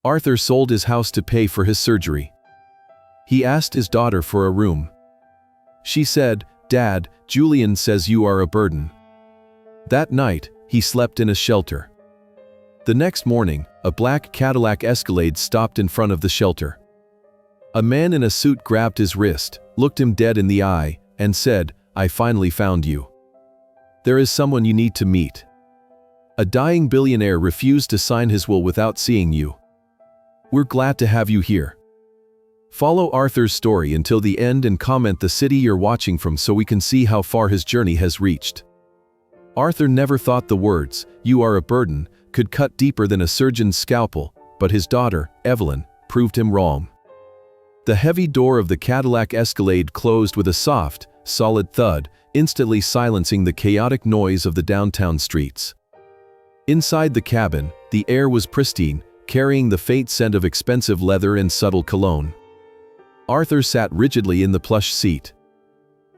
Arthur sold his house to pay for his surgery. He asked his daughter for a room. She said, "Dad, Julian says you are a burden." That night, he slept in a shelter. The next morning, a black Cadillac Escalade stopped in front of the shelter. A man in a suit grabbed his wrist, looked him dead in the eye, and said, "I finally found you. There is someone you need to meet. A dying billionaire refused to sign his will without seeing you. We're glad to have you here." Follow Arthur's story until the end and comment the city you're watching from so we can see how far his journey has reached. Arthur never thought the words, "You are a burden," could cut deeper than a surgeon's scalpel, but his daughter, Evelyn, proved him wrong. The heavy door of the Cadillac Escalade closed with a soft, solid thud, instantly silencing the chaotic noise of the downtown streets. Inside the cabin, the air was pristine, carrying the faint scent of expensive leather and subtle cologne. Arthur sat rigidly in the plush seat.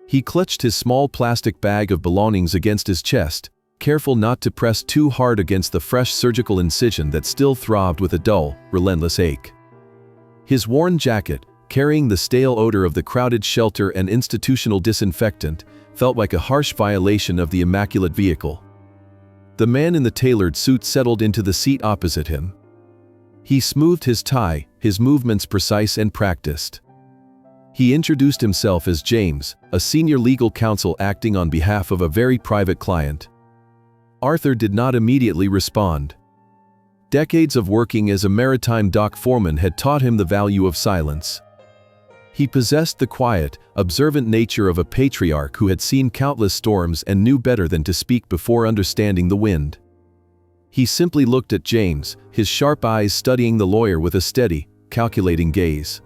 He clutched his small plastic bag of belongings against his chest, careful not to press too hard against the fresh surgical incision that still throbbed with a dull, relentless ache. His worn jacket, carrying the stale odor of the crowded shelter and institutional disinfectant, felt like a harsh violation of the immaculate vehicle. The man in the tailored suit settled into the seat opposite him. He smoothed his tie, his movements precise and practiced. He introduced himself as James, a senior legal counsel acting on behalf of a very private client. Arthur did not immediately respond. Decades of working as a maritime dock foreman had taught him the value of silence. He possessed the quiet, observant nature of a patriarch who had seen countless storms and knew better than to speak before understanding the wind. He simply looked at James, his sharp eyes studying the lawyer with a steady, calculating gaze.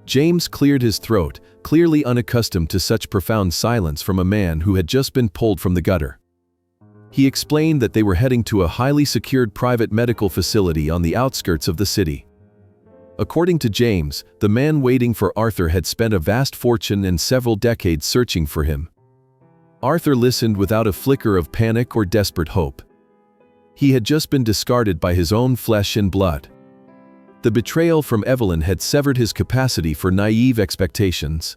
James cleared his throat, clearly unaccustomed to such profound silence from a man who had just been pulled from the gutter. He explained that they were heading to a highly secured private medical facility on the outskirts of the city. According to James, the man waiting for Arthur had spent a vast fortune and several decades searching for him. Arthur listened without a flicker of panic or desperate hope. He had just been discarded by his own flesh and blood. The betrayal from Evelyn had severed his capacity for naive expectations.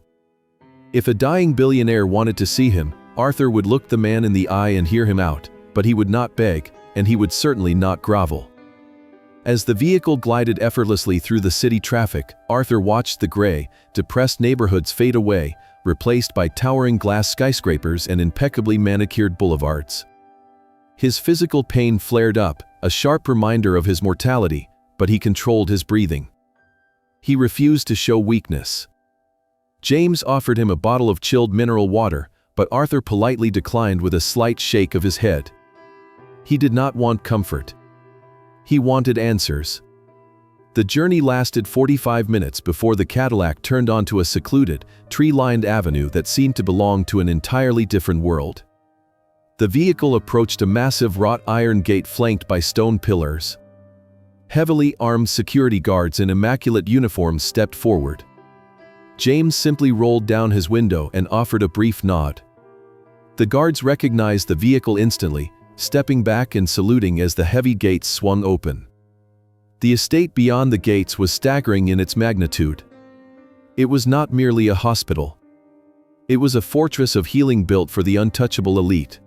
If a dying billionaire wanted to see him, Arthur would look the man in the eye and hear him out, but he would not beg, and he would certainly not grovel. As the vehicle glided effortlessly through the city traffic, Arthur watched the gray, depressed neighborhoods fade away, replaced by towering glass skyscrapers and impeccably manicured boulevards. His physical pain flared up, a sharp reminder of his mortality, but he controlled his breathing. He refused to show weakness. James offered him a bottle of chilled mineral water, but Arthur politely declined with a slight shake of his head. He did not want comfort. He wanted answers. The journey lasted 45 minutes before the Cadillac turned onto a secluded, tree-lined avenue that seemed to belong to an entirely different world. The vehicle approached a massive wrought iron gate flanked by stone pillars. Heavily armed security guards in immaculate uniforms stepped forward. James simply rolled down his window and offered a brief nod. The guards recognized the vehicle instantly, stepping back and saluting as the heavy gates swung open. The estate beyond the gates was staggering in its magnitude. It was not merely a hospital. It was a fortress of healing built for the untouchable elite.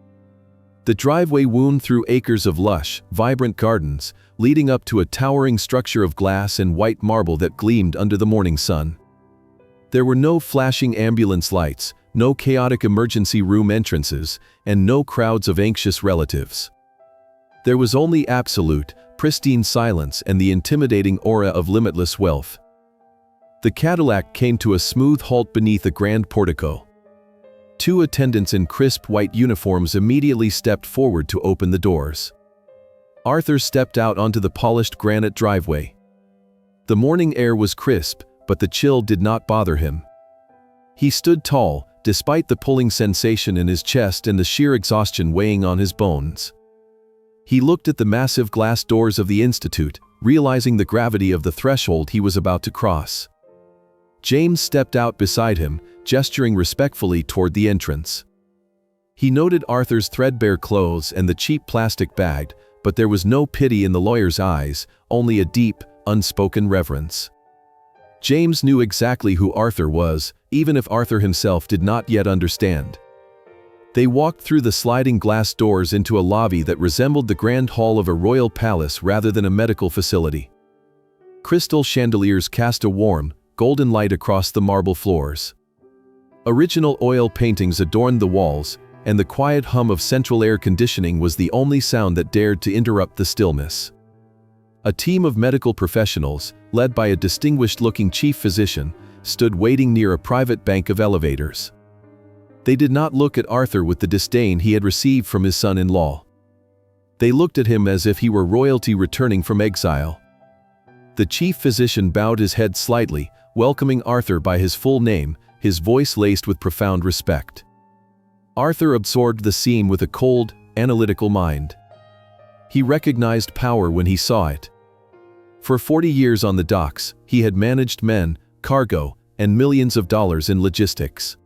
The driveway wound through acres of lush, vibrant gardens, leading up to a towering structure of glass and white marble that gleamed under the morning sun. There were no flashing ambulance lights, no chaotic emergency room entrances, and no crowds of anxious relatives. There was only absolute, pristine silence and the intimidating aura of limitless wealth. The Cadillac came to a smooth halt beneath a grand portico. Two attendants in crisp white uniforms immediately stepped forward to open the doors. Arthur stepped out onto the polished granite driveway. The morning air was crisp, but the chill did not bother him. He stood tall, despite the pulling sensation in his chest and the sheer exhaustion weighing on his bones. He looked at the massive glass doors of the institute, realizing the gravity of the threshold he was about to cross. James stepped out beside him, gesturing respectfully toward the entrance. He noted Arthur's threadbare clothes and the cheap plastic bag, but there was no pity in the lawyer's eyes, only a deep, unspoken reverence. James knew exactly who Arthur was, even if Arthur himself did not yet understand. They walked through the sliding glass doors into a lobby that resembled the grand hall of a royal palace rather than a medical facility. Crystal chandeliers cast a warm, golden light across the marble floors. Original oil paintings adorned the walls, and the quiet hum of central air conditioning was the only sound that dared to interrupt the stillness. A team of medical professionals, led by a distinguished-looking chief physician, stood waiting near a private bank of elevators. They did not look at Arthur with the disdain he had received from his son-in-law. They looked at him as if he were royalty returning from exile. The chief physician bowed his head slightly, welcoming Arthur by his full name, his voice laced with profound respect. Arthur absorbed the scene with a cold, analytical mind. He recognized power when he saw it. For 40 years on the docks, he had managed men, cargo, and millions of dollars in logistics.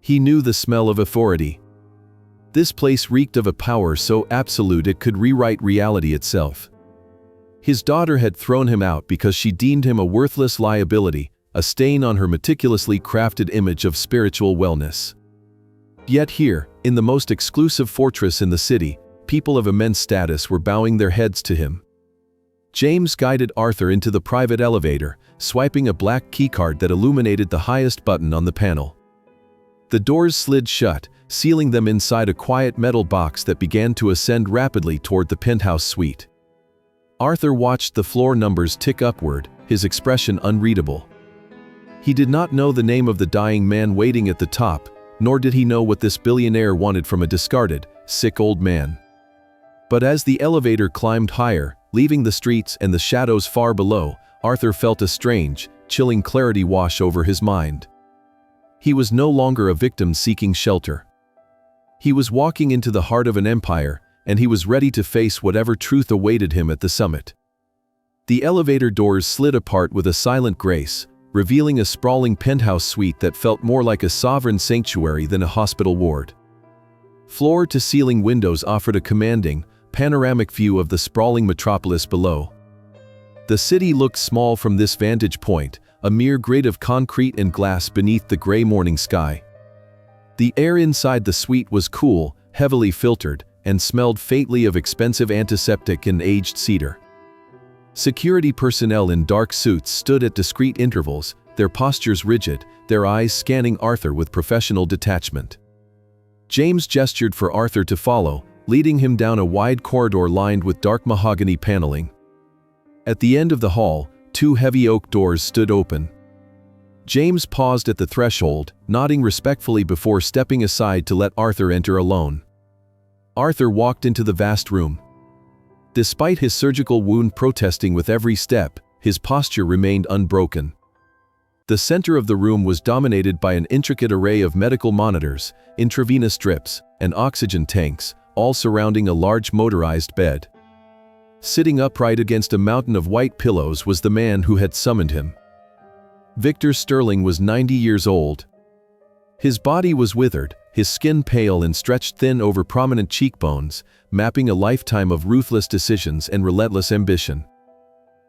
He knew the smell of authority. This place reeked of a power so absolute it could rewrite reality itself. His daughter had thrown him out because she deemed him a worthless liability, a stain on her meticulously crafted image of spiritual wellness. Yet here, in the most exclusive fortress in the city, people of immense status were bowing their heads to him. James guided Arthur into the private elevator, swiping a black keycard that illuminated the highest button on the panel. The doors slid shut, sealing them inside a quiet metal box that began to ascend rapidly toward the penthouse suite. Arthur watched the floor numbers tick upward, his expression unreadable. He did not know the name of the dying man waiting at the top, nor did he know what this billionaire wanted from a discarded, sick old man. But as the elevator climbed higher, leaving the streets and the shadows far below, Arthur felt a strange, chilling clarity wash over his mind. He was no longer a victim seeking shelter. He was walking into the heart of an empire, and he was ready to face whatever truth awaited him at the summit. The elevator doors slid apart with a silent grace, revealing a sprawling penthouse suite that felt more like a sovereign sanctuary than a hospital ward. Floor-to-ceiling windows offered a commanding, panoramic view of the sprawling metropolis below. The city looked small from this vantage point, a mere grid of concrete and glass beneath the gray morning sky. The air inside the suite was cool, heavily filtered, and smelled faintly of expensive antiseptic and aged cedar. Security personnel in dark suits stood at discreet intervals, their postures rigid, their eyes scanning Arthur with professional detachment. James gestured for Arthur to follow, leading him down a wide corridor lined with dark mahogany paneling. At the end of the hall, two heavy oak doors stood open. James paused at the threshold, nodding respectfully before stepping aside to let Arthur enter alone. Arthur walked into the vast room. Despite his surgical wound protesting with every step, his posture remained unbroken. The center of the room was dominated by an intricate array of medical monitors, intravenous drips, and oxygen tanks, all surrounding a large motorized bed. Sitting upright against a mountain of white pillows was the man who had summoned him. Victor Sterling was 90 years old. His body was withered, his skin pale and stretched thin over prominent cheekbones, mapping a lifetime of ruthless decisions and relentless ambition.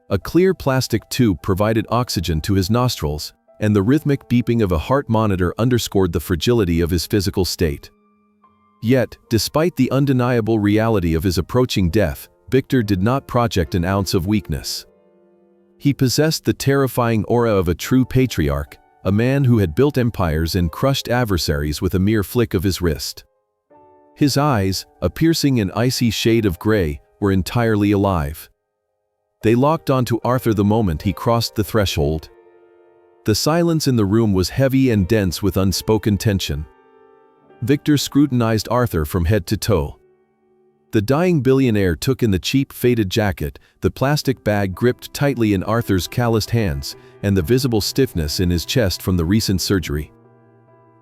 A clear plastic tube provided oxygen to his nostrils, and the rhythmic beeping of a heart monitor underscored the fragility of his physical state. Yet, despite the undeniable reality of his approaching death, Victor did not project an ounce of weakness. He possessed the terrifying aura of a true patriarch, a man who had built empires and crushed adversaries with a mere flick of his wrist. His eyes, a piercing and icy shade of gray, were entirely alive. They locked onto Arthur the moment he crossed the threshold. The silence in the room was heavy and dense with unspoken tension. Victor scrutinized Arthur from head to toe. The dying billionaire took in the cheap faded jacket, the plastic bag gripped tightly in Arthur's calloused hands, and the visible stiffness in his chest from the recent surgery.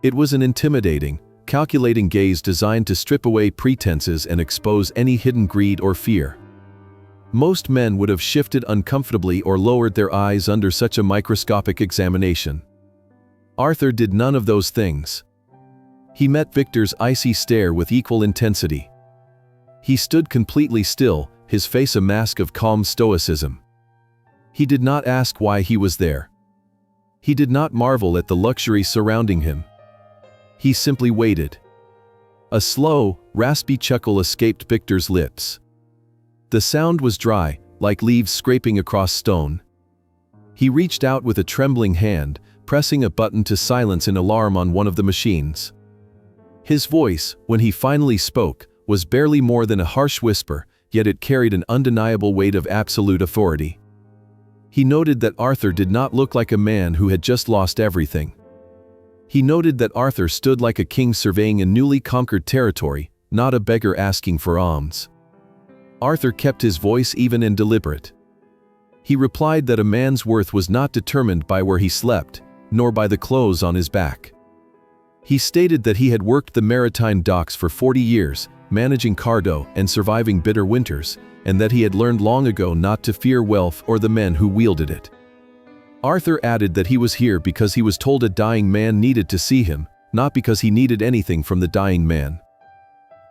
It was an intimidating, calculating gaze designed to strip away pretenses and expose any hidden greed or fear. Most men would have shifted uncomfortably or lowered their eyes under such a microscopic examination. Arthur did none of those things. He met Victor's icy stare with equal intensity. He stood completely still, his face a mask of calm stoicism. He did not ask why he was there. He did not marvel at the luxury surrounding him. He simply waited. A slow, raspy chuckle escaped Victor's lips. The sound was dry, like leaves scraping across stone. He reached out with a trembling hand, pressing a button to silence an alarm on one of the machines. His voice, when he finally spoke, was barely more than a harsh whisper, yet it carried an undeniable weight of absolute authority. He noted that Arthur did not look like a man who had just lost everything. He noted that Arthur stood like a king surveying a newly conquered territory, not a beggar asking for alms. Arthur kept his voice even and deliberate. He replied that a man's worth was not determined by where he slept, nor by the clothes on his back. He stated that he had worked the maritime docks for 40 years, managing cargo and surviving bitter winters, and that he had learned long ago not to fear wealth or the men who wielded it. Arthur added that he was here because he was told a dying man needed to see him, not because he needed anything from the dying man.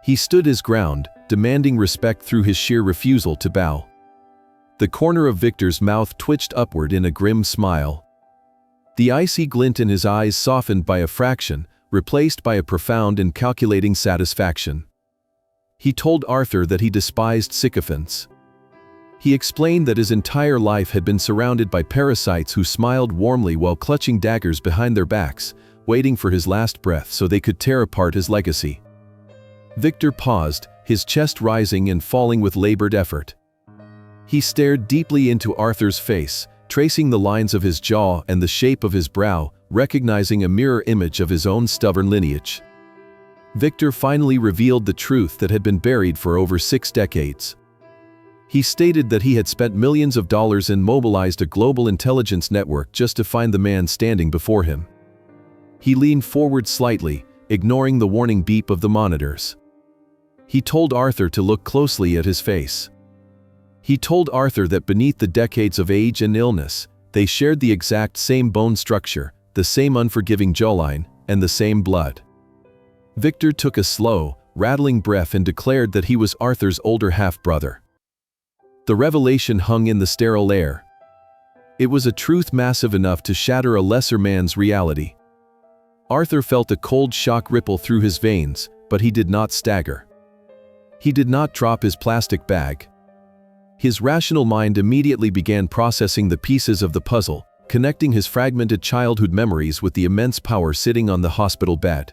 He stood his ground, demanding respect through his sheer refusal to bow. The corner of Victor's mouth twitched upward in a grim smile. The icy glint in his eyes softened by a fraction, replaced by a profound and calculating satisfaction. He told Arthur that he despised sycophants. He explained that his entire life had been surrounded by parasites who smiled warmly while clutching daggers behind their backs, waiting for his last breath so they could tear apart his legacy. Victor paused, his chest rising and falling with labored effort. He stared deeply into Arthur's face, tracing the lines of his jaw and the shape of his brow, recognizing a mirror image of his own stubborn lineage. Victor finally revealed the truth that had been buried for over 6 decades. He stated that he had spent millions of dollars and mobilized a global intelligence network just to find the man standing before him. He leaned forward slightly, ignoring the warning beep of the monitors. He told Arthur to look closely at his face. He told Arthur that beneath the decades of age and illness, they shared the exact same bone structure, the same unforgiving jawline, and the same blood. Victor took a slow, rattling breath and declared that he was Arthur's older half-brother. The revelation hung in the sterile air. It was a truth massive enough to shatter a lesser man's reality. Arthur felt a cold shock ripple through his veins, but he did not stagger. He did not drop his plastic bag. His rational mind immediately began processing the pieces of the puzzle, connecting his fragmented childhood memories with the immense power sitting on the hospital bed.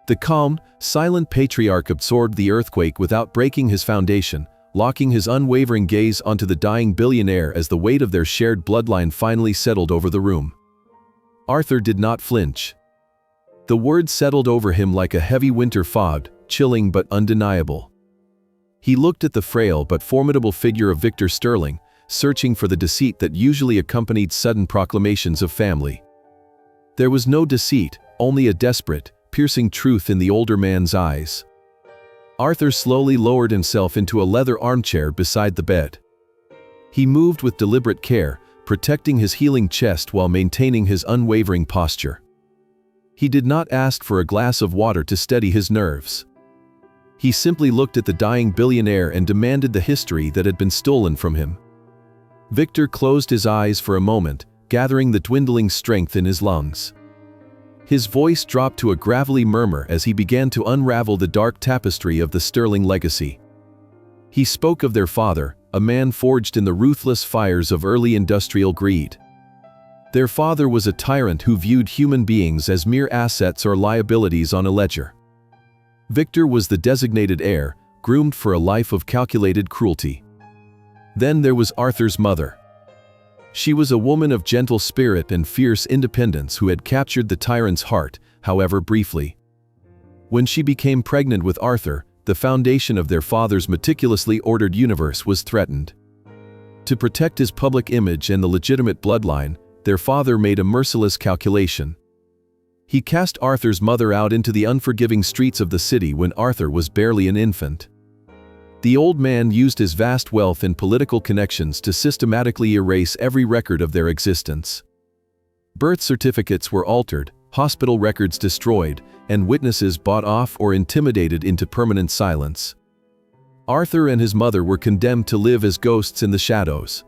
The calm, silent patriarch absorbed the earthquake without breaking his foundation, locking his unwavering gaze onto the dying billionaire as the weight of their shared bloodline finally settled over the room. Arthur did not flinch. The words settled over him like a heavy winter fog, chilling but undeniable. He looked at the frail but formidable figure of Victor Sterling, searching for the deceit that usually accompanied sudden proclamations of family. There was no deceit, only a desperate, piercing truth in the older man's eyes. Arthur slowly lowered himself into a leather armchair beside the bed. He moved with deliberate care, protecting his healing chest while maintaining his unwavering posture. He did not ask for a glass of water to steady his nerves. He simply looked at the dying billionaire and demanded the history that had been stolen from him. Victor closed his eyes for a moment, gathering the dwindling strength in his lungs. His voice dropped to a gravelly murmur as he began to unravel the dark tapestry of the Sterling legacy. He spoke of their father, a man forged in the ruthless fires of early industrial greed. Their father was a tyrant who viewed human beings as mere assets or liabilities on a ledger. Victor was the designated heir, groomed for a life of calculated cruelty. Then there was Arthur's mother. She was a woman of gentle spirit and fierce independence who had captured the tyrant's heart, however briefly. When she became pregnant with Arthur, the foundation of their father's meticulously ordered universe was threatened. To protect his public image and the legitimate bloodline, their father made a merciless calculation. He cast Arthur's mother out into the unforgiving streets of the city when Arthur was barely an infant. The old man used his vast wealth and political connections to systematically erase every record of their existence. Birth certificates were altered, hospital records destroyed, and witnesses bought off or intimidated into permanent silence. Arthur and his mother were condemned to live as ghosts in the shadows.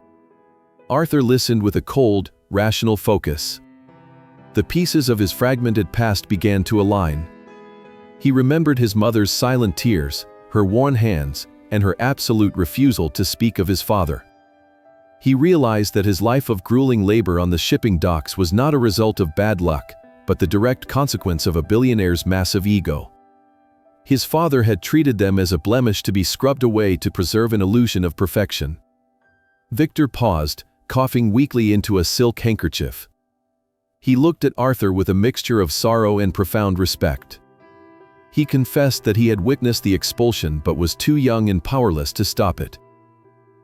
Arthur listened with a cold, rational focus. The pieces of his fragmented past began to align. He remembered his mother's silent tears, her worn hands, and her absolute refusal to speak of his father. He realized that his life of grueling labor on the shipping docks was not a result of bad luck, but the direct consequence of a billionaire's massive ego. His father had treated them as a blemish to be scrubbed away to preserve an illusion of perfection. Victor paused, coughing weakly into a silk handkerchief. He looked at Arthur with a mixture of sorrow and profound respect. He confessed that he had witnessed the expulsion but was too young and powerless to stop it.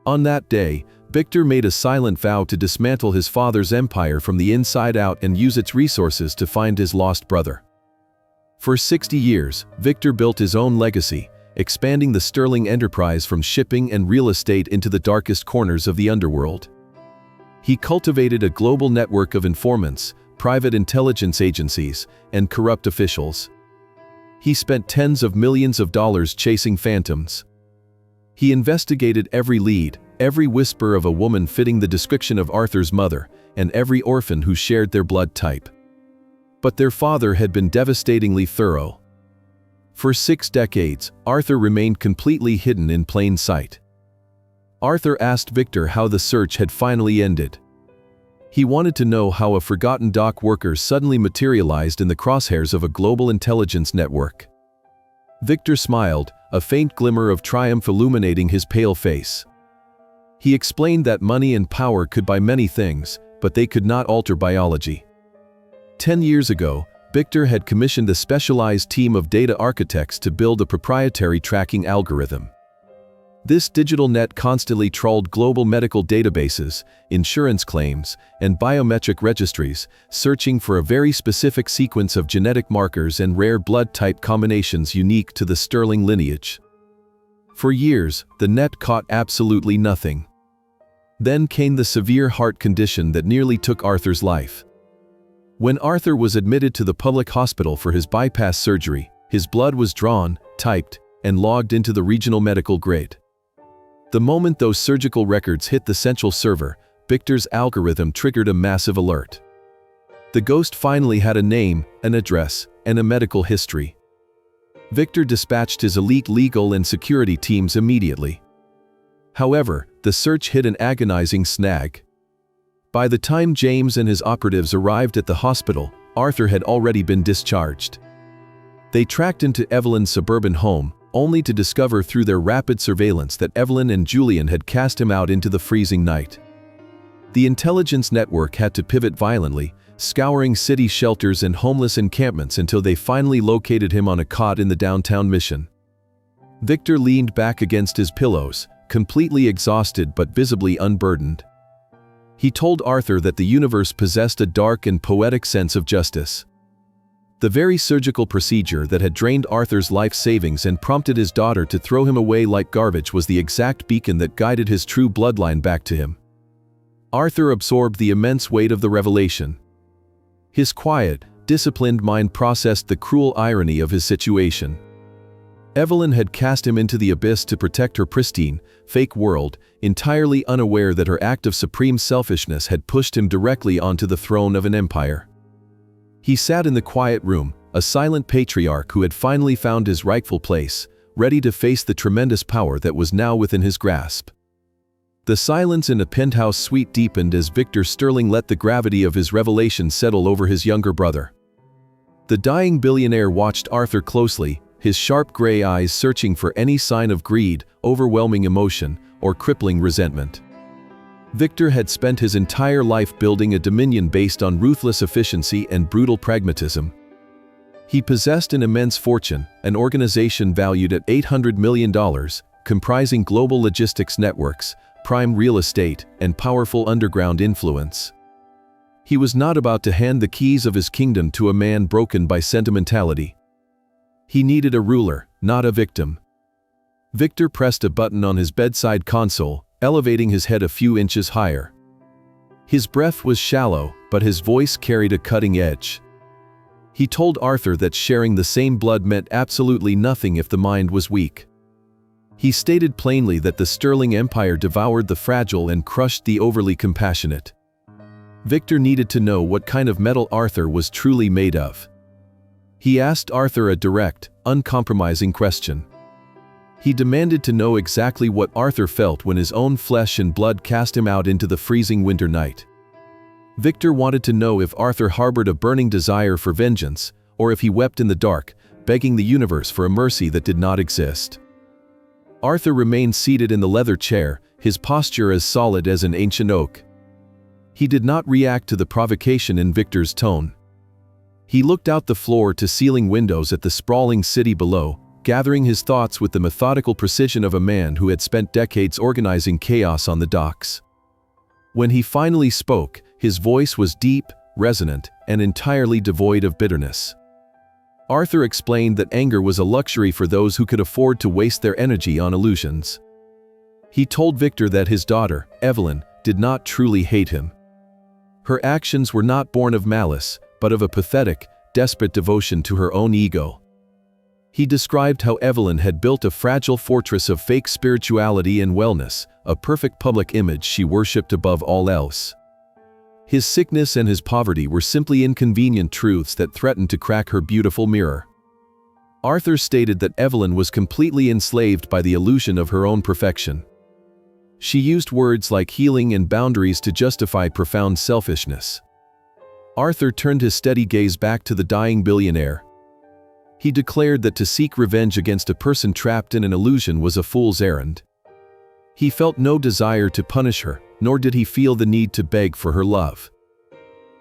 On that day, Victor made a silent vow to dismantle his father's empire from the inside out and use its resources to find his lost brother. For 60 years, Victor built his own legacy, expanding the sterling enterprise from shipping and real estate into the darkest corners of the underworld. He cultivated a global network of informants, private intelligence agencies, and corrupt officials. He spent tens of millions of dollars chasing phantoms. He investigated every lead, every whisper of a woman fitting the description of Arthur's mother, and every orphan who shared their blood type. But their father had been devastatingly thorough. For 6 decades, Arthur remained completely hidden in plain sight. Arthur asked Victor how the search had finally ended. He wanted to know how a forgotten dock worker suddenly materialized in the crosshairs of a global intelligence network. Victor smiled, a faint glimmer of triumph illuminating his pale face. He explained that money and power could buy many things, but they could not alter biology. 10 years ago, Victor had commissioned a specialized team of data architects to build a proprietary tracking algorithm. This digital net constantly trawled global medical databases, insurance claims, and biometric registries, searching for a very specific sequence of genetic markers and rare blood type combinations unique to the Sterling lineage. For years, the net caught absolutely nothing. Then came the severe heart condition that nearly took Arthur's life. When Arthur was admitted to the public hospital for his bypass surgery, his blood was drawn, typed, and logged into the regional medical grid. The moment those surgical records hit the central server, Victor's algorithm triggered a massive alert. The ghost finally had a name, an address, and a medical history. Victor dispatched his elite legal and security teams immediately. However, the search hit an agonizing snag. By the time James and his operatives arrived at the hospital, Arthur had already been discharged. They tracked into Evelyn's suburban home, only to discover through their rapid surveillance that Evelyn and Julian had cast him out into the freezing night. The intelligence network had to pivot violently, scouring city shelters and homeless encampments until they finally located him on a cot in the downtown Mission. Victor leaned back against his pillows, completely exhausted but visibly unburdened. He told Arthur that the universe possessed a dark and poetic sense of justice. The very surgical procedure that had drained Arthur's life savings and prompted his daughter to throw him away like garbage was the exact beacon that guided his true bloodline back to him. Arthur absorbed the immense weight of the revelation. His quiet, disciplined mind processed the cruel irony of his situation. Evelyn had cast him into the abyss to protect her pristine, fake world, entirely unaware that her act of supreme selfishness had pushed him directly onto the throne of an empire. He sat in the quiet room, a silent patriarch who had finally found his rightful place, ready to face the tremendous power that was now within his grasp. The silence in a penthouse suite deepened as Victor Sterling let the gravity of his revelation settle over his younger brother. The dying billionaire watched Arthur closely, his sharp gray eyes searching for any sign of greed, overwhelming emotion, or crippling resentment. Victor had spent his entire life building a dominion based on ruthless efficiency and brutal pragmatism. He possessed an immense fortune, an organization valued at $800 million, comprising global logistics networks, prime real estate, and powerful underground influence. He was not about to hand the keys of his kingdom to a man broken by sentimentality. He needed a ruler, not a victim. Victor pressed a button on his bedside console, elevating his head a few inches higher. His breath was shallow, but his voice carried a cutting edge. He told Arthur that sharing the same blood meant absolutely nothing if the mind was weak. He stated plainly that the Sterling Empire devoured the fragile and crushed the overly compassionate. Victor needed to know what kind of metal Arthur was truly made of. He asked Arthur a direct, uncompromising question. He demanded to know exactly what Arthur felt when his own flesh and blood cast him out into the freezing winter night. Victor wanted to know if Arthur harbored a burning desire for vengeance, or if he wept in the dark, begging the universe for a mercy that did not exist. Arthur remained seated in the leather chair, his posture as solid as an ancient oak. He did not react to the provocation in Victor's tone. He looked out the floor-to-ceiling windows at the sprawling city below, gathering his thoughts with the methodical precision of a man who had spent decades organizing chaos on the docks. When he finally spoke, his voice was deep, resonant, and entirely devoid of bitterness. Arthur explained that anger was a luxury for those who could afford to waste their energy on illusions. He told Victor that his daughter, Evelyn, did not truly hate him. Her actions were not born of malice, but of a pathetic, desperate devotion to her own ego. He described how Evelyn had built a fragile fortress of fake spirituality and wellness, a perfect public image she worshipped above all else. His sickness and his poverty were simply inconvenient truths that threatened to crack her beautiful mirror. Arthur stated that Evelyn was completely enslaved by the illusion of her own perfection. She used words like healing and boundaries to justify profound selfishness. Arthur turned his steady gaze back to the dying billionaire. He declared that to seek revenge against a person trapped in an illusion was a fool's errand. He felt no desire to punish her, nor did he feel the need to beg for her love.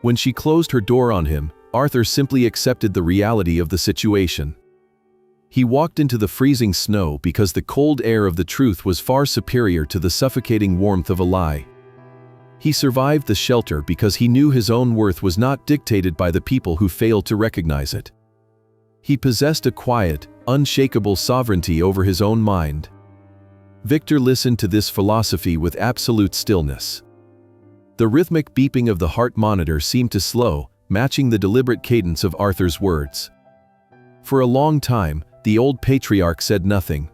When she closed her door on him, Arthur simply accepted the reality of the situation. He walked into the freezing snow because the cold air of the truth was far superior to the suffocating warmth of a lie. He survived the shelter because he knew his own worth was not dictated by the people who failed to recognize it. He possessed a quiet, unshakable sovereignty over his own mind. Victor listened to this philosophy with absolute stillness. The rhythmic beeping of the heart monitor seemed to slow, matching the deliberate cadence of Arthur's words. For a long time, the old patriarch said nothing.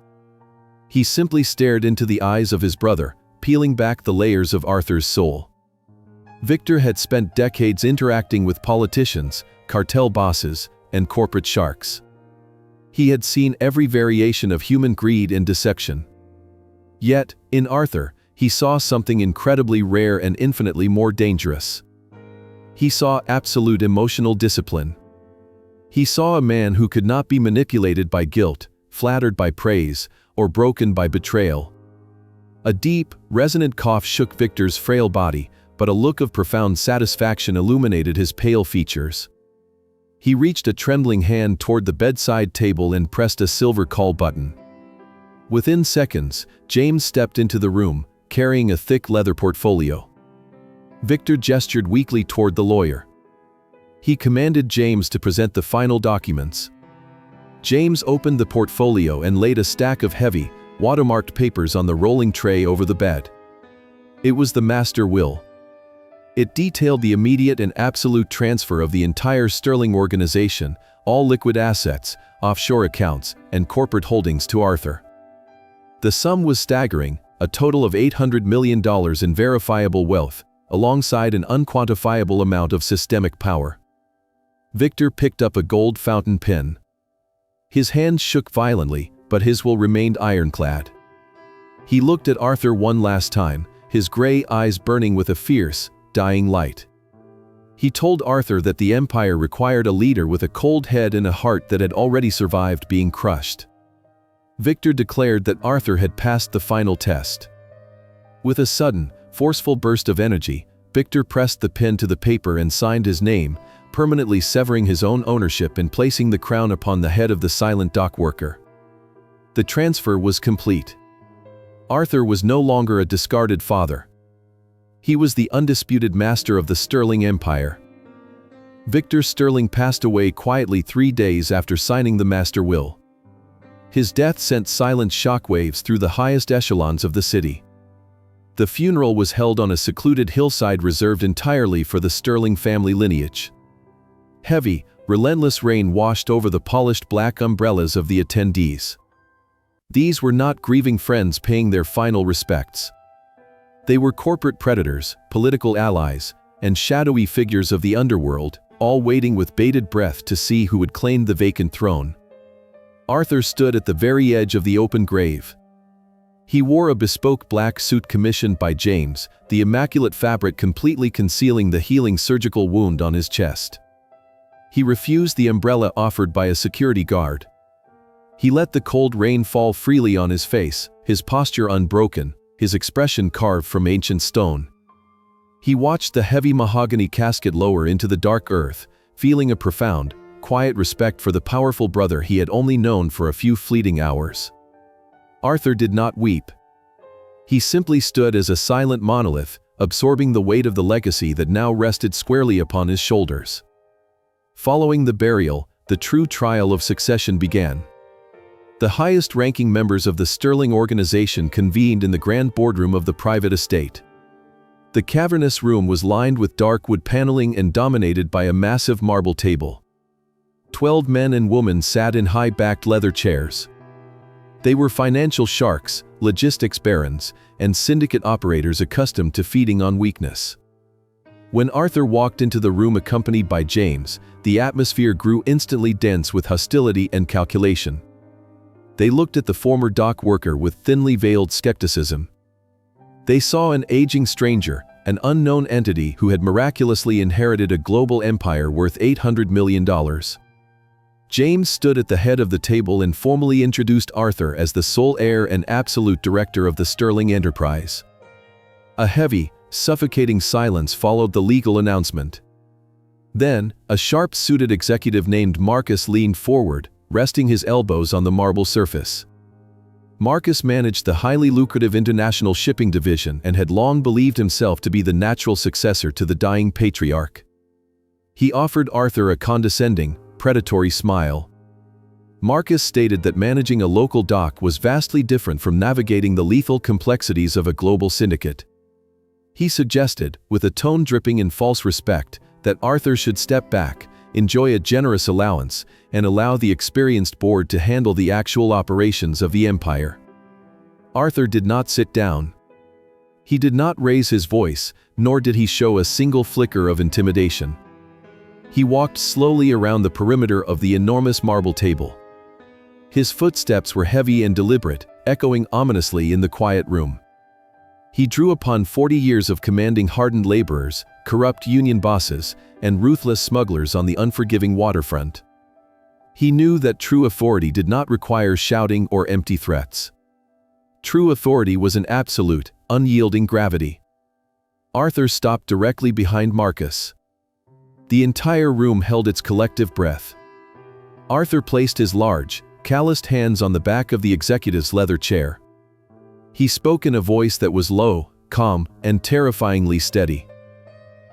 He simply stared into the eyes of his brother, peeling back the layers of Arthur's soul. Victor had spent decades interacting with politicians, cartel bosses, and corporate sharks. He had seen every variation of human greed and deception. Yet, in Arthur, he saw something incredibly rare and infinitely more dangerous. He saw absolute emotional discipline. He saw a man who could not be manipulated by guilt, flattered by praise, or broken by betrayal. A deep, resonant cough shook Victor's frail body, but a look of profound satisfaction illuminated his pale features. He reached a trembling hand toward the bedside table and pressed a silver call button. Within seconds, James stepped into the room, carrying a thick leather portfolio. Victor gestured weakly toward the lawyer. He commanded James to present the final documents. James opened the portfolio and laid a stack of heavy, watermarked papers on the rolling tray over the bed. It was the master will. It detailed the immediate and absolute transfer of the entire Sterling organization, all liquid assets, offshore accounts, and corporate holdings to Arthur. The sum was staggering, a total of $800 million in verifiable wealth, alongside an unquantifiable amount of systemic power. Victor picked up a gold fountain pen. His hands shook violently, but his will remained ironclad. He looked at Arthur one last time, his gray eyes burning with a fierce, dying light. He told Arthur that the Empire required a leader with a cold head and a heart that had already survived being crushed. Victor declared that Arthur had passed the final test. With a sudden, forceful burst of energy, Victor pressed the pen to the paper and signed his name, permanently severing his own ownership and placing the crown upon the head of the silent dock worker. The transfer was complete. Arthur was no longer a discarded father. He was the undisputed master of the Sterling Empire. Victor Sterling passed away quietly 3 days after signing the master will. His death sent silent shockwaves through the highest echelons of the city. The funeral was held on a secluded hillside reserved entirely for the Sterling family lineage. Heavy, relentless rain washed over the polished black umbrellas of the attendees. These were not grieving friends paying their final respects. They were corporate predators, political allies, and shadowy figures of the underworld, all waiting with bated breath to see who would claim the vacant throne. Arthur stood at the very edge of the open grave. He wore a bespoke black suit commissioned by James, the immaculate fabric completely concealing the healing surgical wound on his chest. He refused the umbrella offered by a security guard. He let the cold rain fall freely on his face, his posture unbroken, his expression carved from ancient stone. He watched the heavy mahogany casket lower into the dark earth, feeling a profound, quiet respect for the powerful brother he had only known for a few fleeting hours. Arthur did not weep. He simply stood as a silent monolith, absorbing the weight of the legacy that now rested squarely upon his shoulders. Following the burial, the true trial of succession began. The highest-ranking members of the Sterling organization convened in the grand boardroom of the private estate. The cavernous room was lined with dark wood paneling and dominated by a massive marble table. 12 men and women sat in high-backed leather chairs. They were financial sharks, logistics barons, and syndicate operators accustomed to feeding on weakness. When Arthur walked into the room accompanied by James, the atmosphere grew instantly dense with hostility and calculation. They looked at the former dock worker with thinly veiled skepticism. They saw an aging stranger, an unknown entity who had miraculously inherited a global empire worth $800 million. James stood at the head of the table and formally introduced Arthur as the sole heir and absolute director of the Sterling enterprise. A heavy, suffocating silence followed the legal announcement. Then, a sharp-suited executive named Marcus leaned forward, resting his elbows on the marble surface. Marcus managed the highly lucrative international shipping division and had long believed himself to be the natural successor to the dying patriarch. He offered Arthur a condescending, predatory smile. Marcus stated that managing a local dock was vastly different from navigating the lethal complexities of a global syndicate. He suggested, with a tone dripping in false respect, that Arthur should step back, enjoy a generous allowance, and allow the experienced board to handle the actual operations of the empire. Arthur did not sit down. He did not raise his voice, nor did he show a single flicker of intimidation. He walked slowly around the perimeter of the enormous marble table. His footsteps were heavy and deliberate, echoing ominously in the quiet room. He drew upon 40 years of commanding hardened laborers, corrupt union bosses, and ruthless smugglers on the unforgiving waterfront. He knew that true authority did not require shouting or empty threats. True authority was an absolute, unyielding gravity. Arthur stopped directly behind Marcus. The entire room held its collective breath. Arthur placed his large, calloused hands on the back of the executive's leather chair. He spoke in a voice that was low, calm, and terrifyingly steady.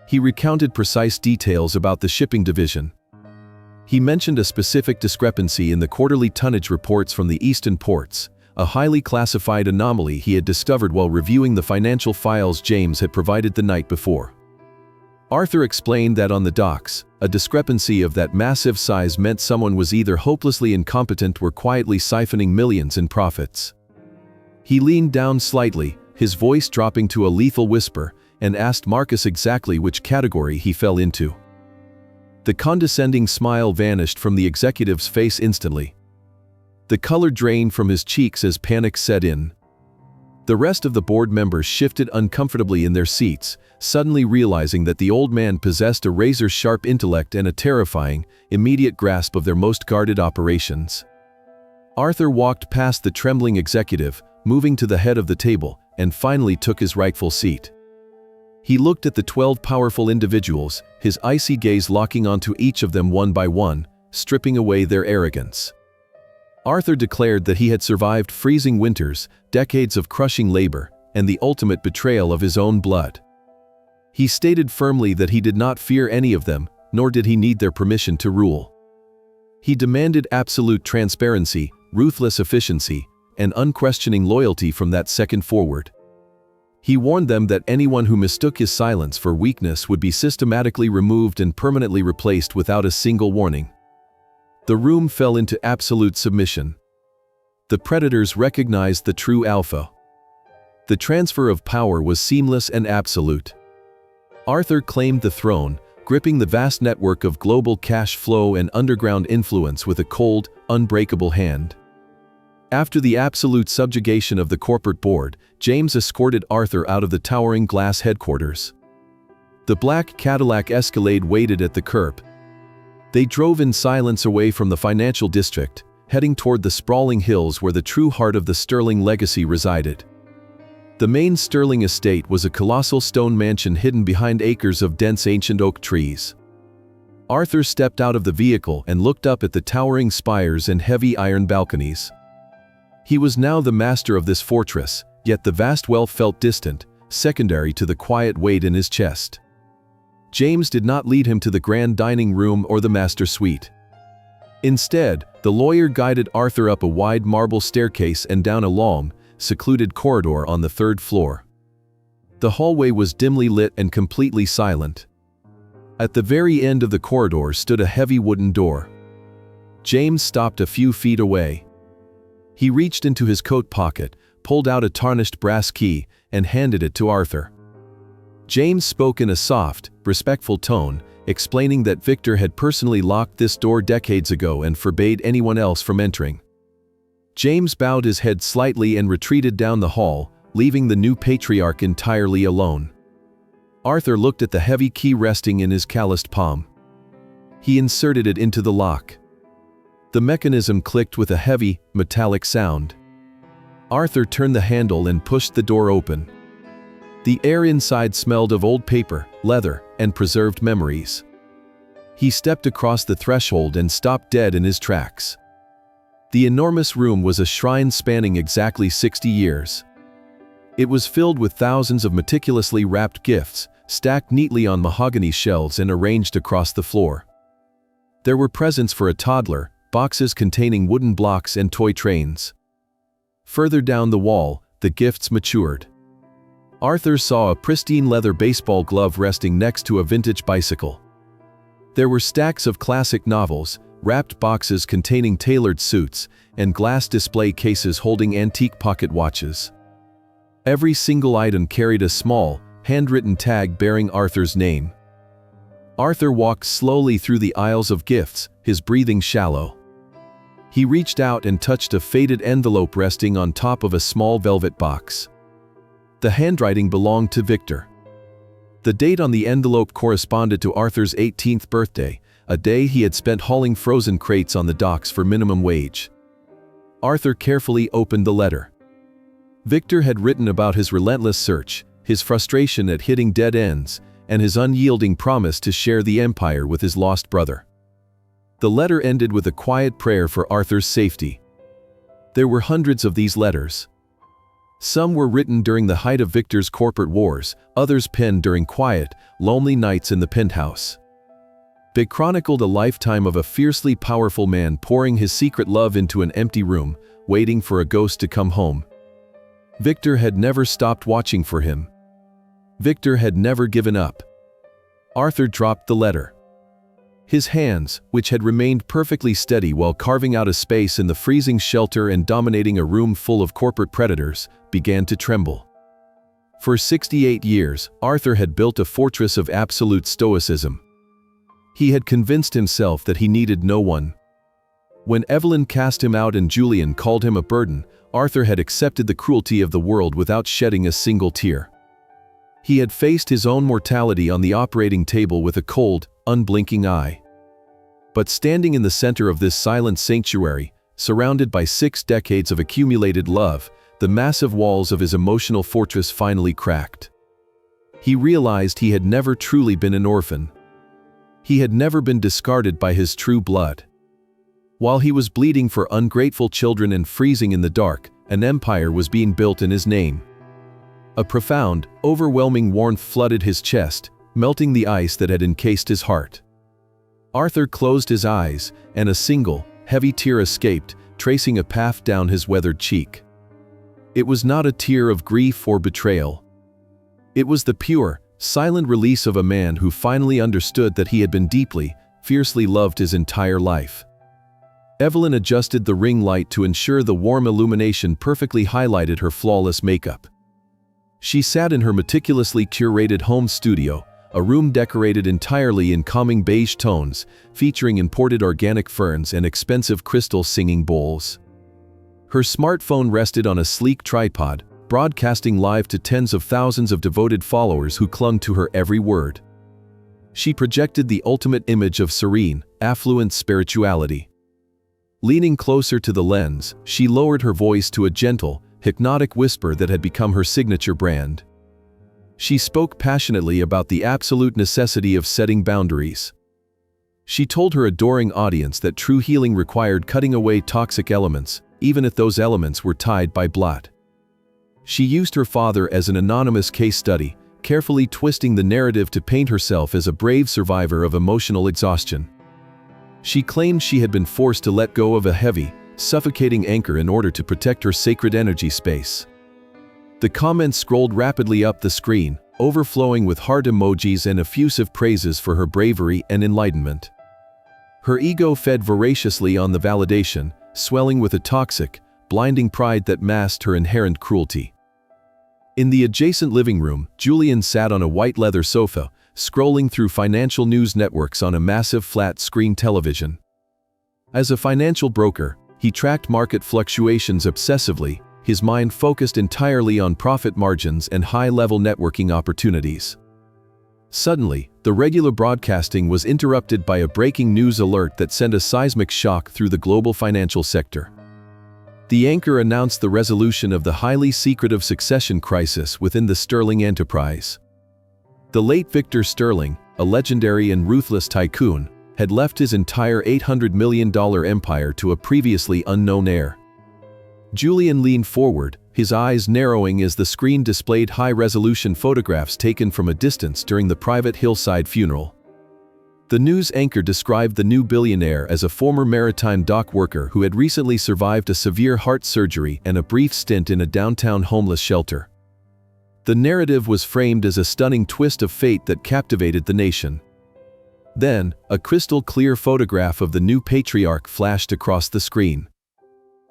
He recounted precise details about the shipping division. He mentioned a specific discrepancy in the quarterly tonnage reports from the eastern ports, a highly classified anomaly he had discovered while reviewing the financial files James had provided the night before. Arthur explained that on the docks, a discrepancy of that massive size meant someone was either hopelessly incompetent or quietly siphoning millions in profits. He leaned down slightly, his voice dropping to a lethal whisper, and asked Marcus exactly which category he fell into. The condescending smile vanished from the executive's face instantly. The color drained from his cheeks as panic set in. The rest of the board members shifted uncomfortably in their seats, suddenly realizing that the old man possessed a razor-sharp intellect and a terrifying, immediate grasp of their most guarded operations. Arthur walked past the trembling executive, moving to the head of the table, and finally took his rightful seat. He looked at the 12 powerful individuals, his icy gaze locking onto each of them one by one, stripping away their arrogance. Arthur declared that he had survived freezing winters, decades of crushing labor, and the ultimate betrayal of his own blood. He stated firmly that he did not fear any of them, nor did he need their permission to rule. He demanded absolute transparency, ruthless efficiency, and unquestioning loyalty from that second forward. He warned them that anyone who mistook his silence for weakness would be systematically removed and permanently replaced without a single warning. The room fell into absolute submission. The predators recognized the true alpha. The transfer of power was seamless and absolute. Arthur claimed the throne, gripping the vast network of global cash flow and underground influence with a cold, unbreakable hand. After the absolute subjugation of the corporate board, James escorted Arthur out of the towering glass headquarters. The black Cadillac Escalade waited at the curb. They drove in silence away from the financial district, heading toward the sprawling hills where the true heart of the Sterling legacy resided. The main Sterling estate was a colossal stone mansion hidden behind acres of dense ancient oak trees. Arthur stepped out of the vehicle and looked up at the towering spires and heavy iron balconies. He was now the master of this fortress, yet the vast wealth felt distant, secondary to the quiet weight in his chest. James did not lead him to the grand dining room or the master suite. Instead, the lawyer guided Arthur up a wide marble staircase and down a long, secluded corridor on the third floor. The hallway was dimly lit and completely silent. At the very end of the corridor stood a heavy wooden door. James stopped a few feet away. He reached into his coat pocket, pulled out a tarnished brass key, and handed it to Arthur. James spoke in a soft, respectful tone, explaining that Victor had personally locked this door decades ago and forbade anyone else from entering. James bowed his head slightly and retreated down the hall, leaving the new patriarch entirely alone. Arthur looked at the heavy key resting in his calloused palm. He inserted it into the lock. The mechanism clicked with a heavy, metallic sound. Arthur turned the handle and pushed the door open. The air inside smelled of old paper, leather, and preserved memories. He stepped across the threshold and stopped dead in his tracks. The enormous room was a shrine spanning exactly 60 years. It was filled with thousands of meticulously wrapped gifts, stacked neatly on mahogany shelves and arranged across the floor. There were presents for a toddler, boxes containing wooden blocks and toy trains. Further down the wall, the gifts matured. Arthur saw a pristine leather baseball glove resting next to a vintage bicycle. There were stacks of classic novels, wrapped boxes containing tailored suits, and glass display cases holding antique pocket watches. Every single item carried a small, handwritten tag bearing Arthur's name. Arthur walked slowly through the aisles of gifts, his breathing shallow. He reached out and touched a faded envelope resting on top of a small velvet box. The handwriting belonged to Victor. The date on the envelope corresponded to Arthur's 18th birthday, a day he had spent hauling frozen crates on the docks for minimum wage. Arthur carefully opened the letter. Victor had written about his relentless search, his frustration at hitting dead ends, and his unyielding promise to share the empire with his lost brother. The letter ended with a quiet prayer for Arthur's safety. There were hundreds of these letters. Some were written during the height of Victor's corporate wars, others penned during quiet, lonely nights in the penthouse. They chronicled a lifetime of a fiercely powerful man pouring his secret love into an empty room, waiting for a ghost to come home. Victor had never stopped watching for him. Victor had never given up. Arthur dropped the letter. His hands, which had remained perfectly steady while carving out a space in the freezing shelter and dominating a room full of corporate predators, began to tremble. For 68 years, Arthur had built a fortress of absolute stoicism. He had convinced himself that he needed no one. When Evelyn cast him out and Julian called him a burden, Arthur had accepted the cruelty of the world without shedding a single tear. He had faced his own mortality on the operating table with a cold, unblinking eye. But standing in the center of this silent sanctuary, surrounded by 6 decades of accumulated love, the massive walls of his emotional fortress finally cracked. He realized he had never truly been an orphan. He had never been discarded by his true blood. While he was bleeding for ungrateful children and freezing in the dark, an empire was being built in his name. A profound, overwhelming warmth flooded his chest, melting the ice that had encased his heart. Arthur closed his eyes, and a single, heavy tear escaped, tracing a path down his weathered cheek. It was not a tear of grief or betrayal. It was the pure, silent release of a man who finally understood that he had been deeply, fiercely loved his entire life. Evelyn adjusted the ring light to ensure the warm illumination perfectly highlighted her flawless makeup. She sat in her meticulously curated home studio, a room decorated entirely in calming beige tones, featuring imported organic ferns and expensive crystal singing bowls. Her smartphone rested on a sleek tripod, broadcasting live to tens of thousands of devoted followers who clung to her every word. She projected the ultimate image of serene, affluent spirituality. Leaning closer to the lens, she lowered her voice to a gentle, hypnotic whisper that had become her signature brand. She spoke passionately about the absolute necessity of setting boundaries. She told her adoring audience that true healing required cutting away toxic elements, even if those elements were tied by blood. She used her father as an anonymous case study, carefully twisting the narrative to paint herself as a brave survivor of emotional exhaustion. She claimed she had been forced to let go of a heavy, suffocating anchor in order to protect her sacred energy space. The comments scrolled rapidly up the screen, overflowing with heart emojis and effusive praises for her bravery and enlightenment. Her ego fed voraciously on the validation, swelling with a toxic, blinding pride that masked her inherent cruelty. In the adjacent living room, Julian sat on a white leather sofa, scrolling through financial news networks on a massive flat-screen television. As a financial broker, he tracked market fluctuations obsessively, his mind focused entirely on profit margins and high-level networking opportunities. Suddenly, the regular broadcasting was interrupted by a breaking news alert that sent a seismic shock through the global financial sector. The anchor announced the resolution of the highly secretive succession crisis within the Sterling enterprise. The late Victor Sterling, a legendary and ruthless tycoon, had left his entire $800 million empire to a previously unknown heir. Julian leaned forward, his eyes narrowing as the screen displayed high-resolution photographs taken from a distance during the private hillside funeral. The news anchor described the new billionaire as a former maritime dock worker who had recently survived a severe heart surgery and a brief stint in a downtown homeless shelter. The narrative was framed as a stunning twist of fate that captivated the nation. Then, a crystal-clear photograph of the new patriarch flashed across the screen.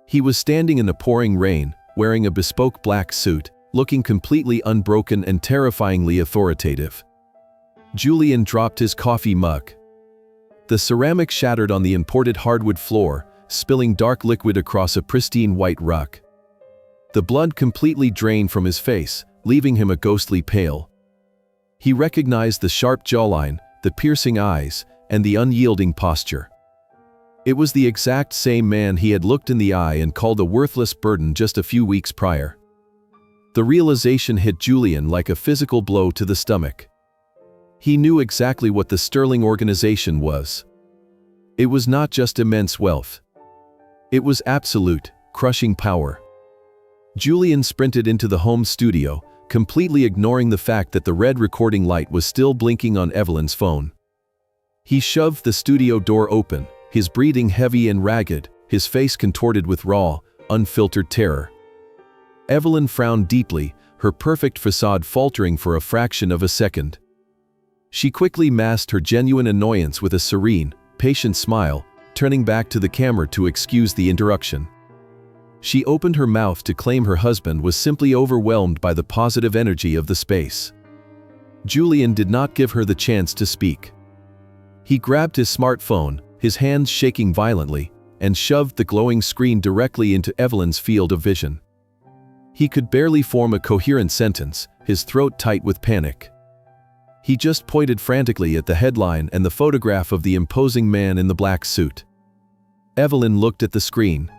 He was standing in the pouring rain, wearing a bespoke black suit, looking completely unbroken and terrifyingly authoritative. Julian dropped his coffee mug. The ceramic shattered on the imported hardwood floor, spilling dark liquid across a pristine white rug. The blood completely drained from his face, leaving him a ghostly pale. He recognized the sharp jawline, the piercing eyes, and the unyielding posture. It was the exact same man he had looked in the eye and called a worthless burden just a few weeks prior. The realization hit Julian like a physical blow to the stomach. He knew exactly what the Sterling organization was. It was not just immense wealth. It was absolute, crushing power. Julian sprinted into the home studio, completely ignoring the fact that the red recording light was still blinking on Evelyn's phone. He shoved the studio door open, his breathing heavy and ragged, his face contorted with raw, unfiltered terror. Evelyn frowned deeply, her perfect facade faltering for a fraction of a second. She quickly masked her genuine annoyance with a serene, patient smile, turning back to the camera to excuse the interruption. She opened her mouth to claim her husband was simply overwhelmed by the positive energy of the space. Julian did not give her the chance to speak. He grabbed his smartphone, his hands shaking violently, and shoved the glowing screen directly into Evelyn's field of vision. He could barely form a coherent sentence, his throat tight with panic. He just pointed frantically at the headline and the photograph of the imposing man in the black suit. Evelyn looked at the screen.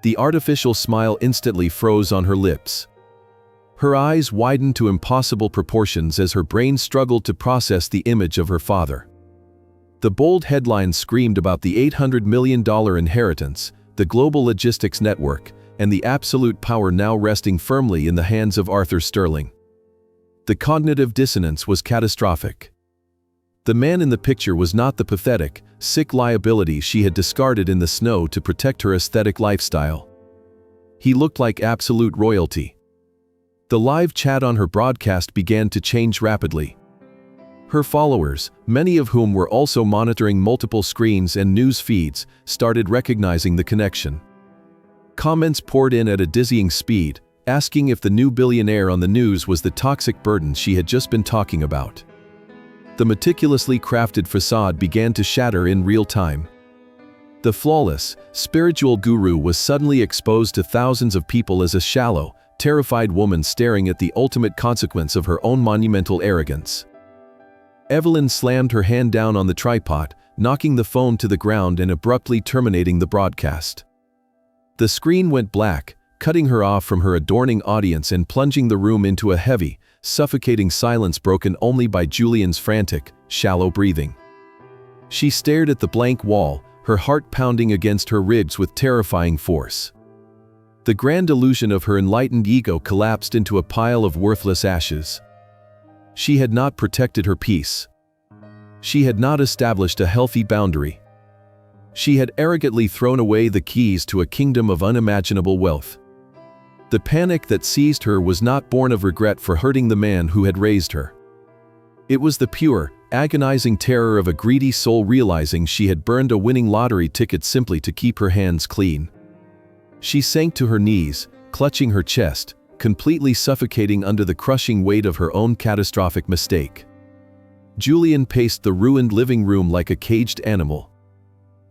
The artificial smile instantly froze on her lips. Her eyes widened to impossible proportions as her brain struggled to process the image of her father. The bold headline screamed about the $800 million inheritance, the global logistics network, and the absolute power now resting firmly in the hands of Arthur Sterling. The cognitive dissonance was catastrophic. The man in the picture was not the pathetic, sick liability she had discarded in the snow to protect her aesthetic lifestyle. He looked like absolute royalty. The live chat on her broadcast began to change rapidly. Her followers, many of whom were also monitoring multiple screens and news feeds, started recognizing the connection. Comments poured in at a dizzying speed, asking if the new billionaire on the news was the toxic burden she had just been talking about. The meticulously crafted facade began to shatter in real time. The flawless, spiritual guru was suddenly exposed to thousands of people as a shallow, terrified woman staring at the ultimate consequence of her own monumental arrogance. Evelyn slammed her hand down on the tripod, knocking the phone to the ground and abruptly terminating the broadcast. The screen went black, cutting her off from her adoring audience and plunging the room into a heavy, suffocating silence broken only by Julian's frantic, shallow breathing. She stared at the blank wall, her heart pounding against her ribs with terrifying force. The grand illusion of her enlightened ego collapsed into a pile of worthless ashes. She had not protected her peace. She had not established a healthy boundary. She had arrogantly thrown away the keys to a kingdom of unimaginable wealth. The panic that seized her was not born of regret for hurting the man who had raised her. It was the pure, agonizing terror of a greedy soul realizing she had burned a winning lottery ticket simply to keep her hands clean. She sank to her knees, clutching her chest, completely suffocating under the crushing weight of her own catastrophic mistake. Julian paced the ruined living room like a caged animal.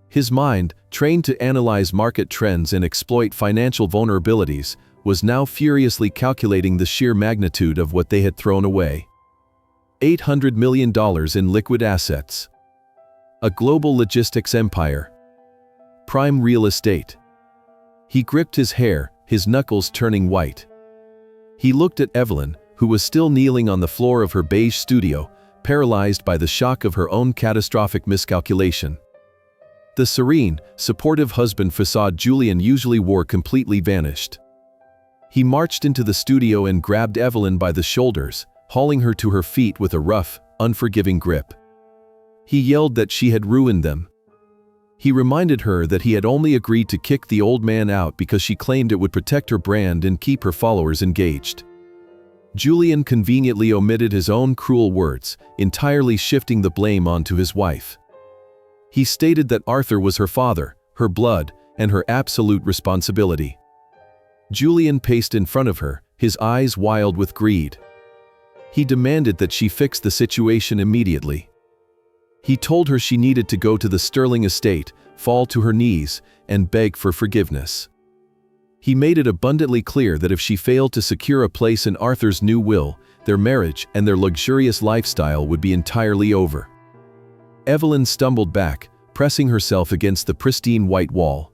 His mind, trained to analyze market trends and exploit financial vulnerabilities, was now furiously calculating the sheer magnitude of what they had thrown away. $800 million in liquid assets. A global logistics empire. Prime real estate. He gripped his hair, his knuckles turning white. He looked at Evelyn, who was still kneeling on the floor of her beige studio, paralyzed by the shock of her own catastrophic miscalculation. The serene, supportive husband facade Julian usually wore completely vanished. He marched into the studio and grabbed Evelyn by the shoulders, hauling her to her feet with a rough, unforgiving grip. He yelled that she had ruined them. He reminded her that he had only agreed to kick the old man out because she claimed it would protect her brand and keep her followers engaged. Julian conveniently omitted his own cruel words, entirely shifting the blame onto his wife. He stated that Arthur was her father, her blood, and her absolute responsibility. Julian paced in front of her, his eyes wild with greed. He demanded that she fix the situation immediately. He told her she needed to go to the Sterling estate, fall to her knees, and beg for forgiveness. He made it abundantly clear that if she failed to secure a place in Arthur's new will, their marriage and their luxurious lifestyle would be entirely over. Evelyn stumbled back, pressing herself against the pristine white wall.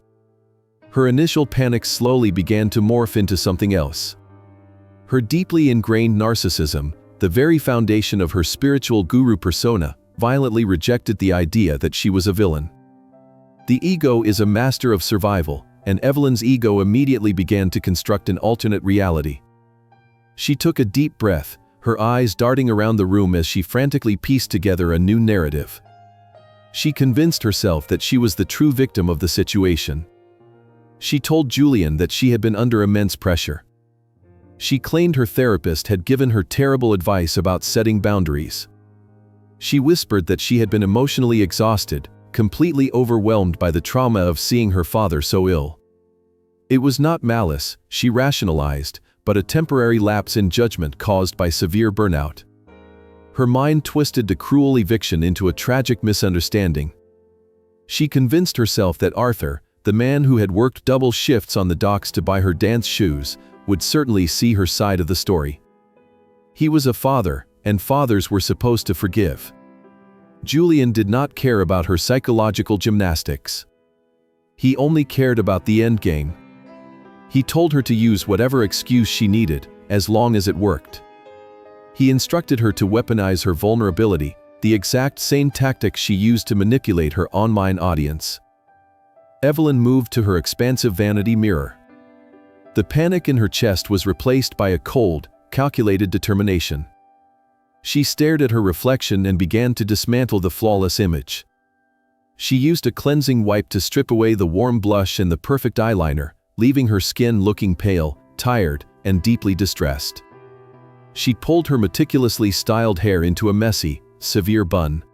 Her initial panic slowly began to morph into something else. Her deeply ingrained narcissism, the very foundation of her spiritual guru persona, violently rejected the idea that she was a villain. The ego is a master of survival, and Evelyn's ego immediately began to construct an alternate reality. She took a deep breath, her eyes darting around the room as she frantically pieced together a new narrative. She convinced herself that she was the true victim of the situation. She told Julian that she had been under immense pressure. She claimed her therapist had given her terrible advice about setting boundaries. She whispered that she had been emotionally exhausted, completely overwhelmed by the trauma of seeing her father so ill. It was not malice, she rationalized, but a temporary lapse in judgment caused by severe burnout. Her mind twisted the cruel eviction into a tragic misunderstanding. She convinced herself that Arthur, the man who had worked double shifts on the docks to buy her dance shoes, would certainly see her side of the story. He was a father, and fathers were supposed to forgive. Julian did not care about her psychological gymnastics. He only cared about the endgame. He told her to use whatever excuse she needed, as long as it worked. He instructed her to weaponize her vulnerability, the exact same tactic she used to manipulate her online audience. Evelyn moved to her expansive vanity mirror. The panic in her chest was replaced by a cold, calculated determination. She stared at her reflection and began to dismantle the flawless image. She used a cleansing wipe to strip away the warm blush and the perfect eyeliner, leaving her skin looking pale, tired, and deeply distressed. She pulled her meticulously styled hair into a messy, severe bun.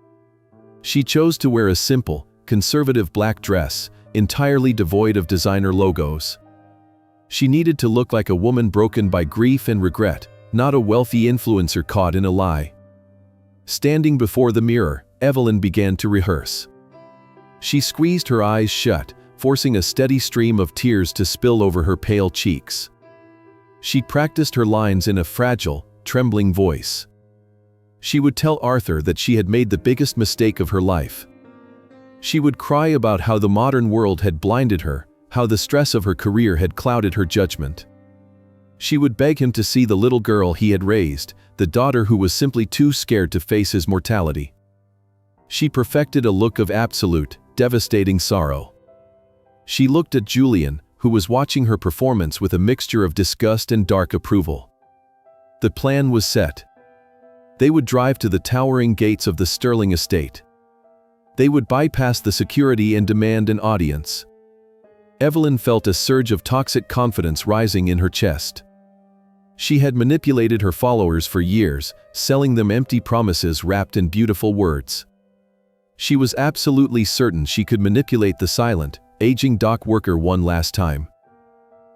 She chose to wear a simple, conservative black dress, entirely devoid of designer logos. She needed to look like a woman broken by grief and regret, not a wealthy influencer caught in a lie. Standing before the mirror, Evelyn began to rehearse. She squeezed her eyes shut, forcing a steady stream of tears to spill over her pale cheeks. She practiced her lines in a fragile, trembling voice. She would tell Arthur that she had made the biggest mistake of her life. She would cry about how the modern world had blinded her, how the stress of her career had clouded her judgment. She would beg him to see the little girl he had raised, the daughter who was simply too scared to face his mortality. She perfected a look of absolute, devastating sorrow. She looked at Julian, who was watching her performance with a mixture of disgust and dark approval. The plan was set. They would drive to the towering gates of the Sterling estate. They would bypass the security and demand an audience. Evelyn felt a surge of toxic confidence rising in her chest. She had manipulated her followers for years, selling them empty promises wrapped in beautiful words. She was absolutely certain she could manipulate the silent, aging dock worker one last time.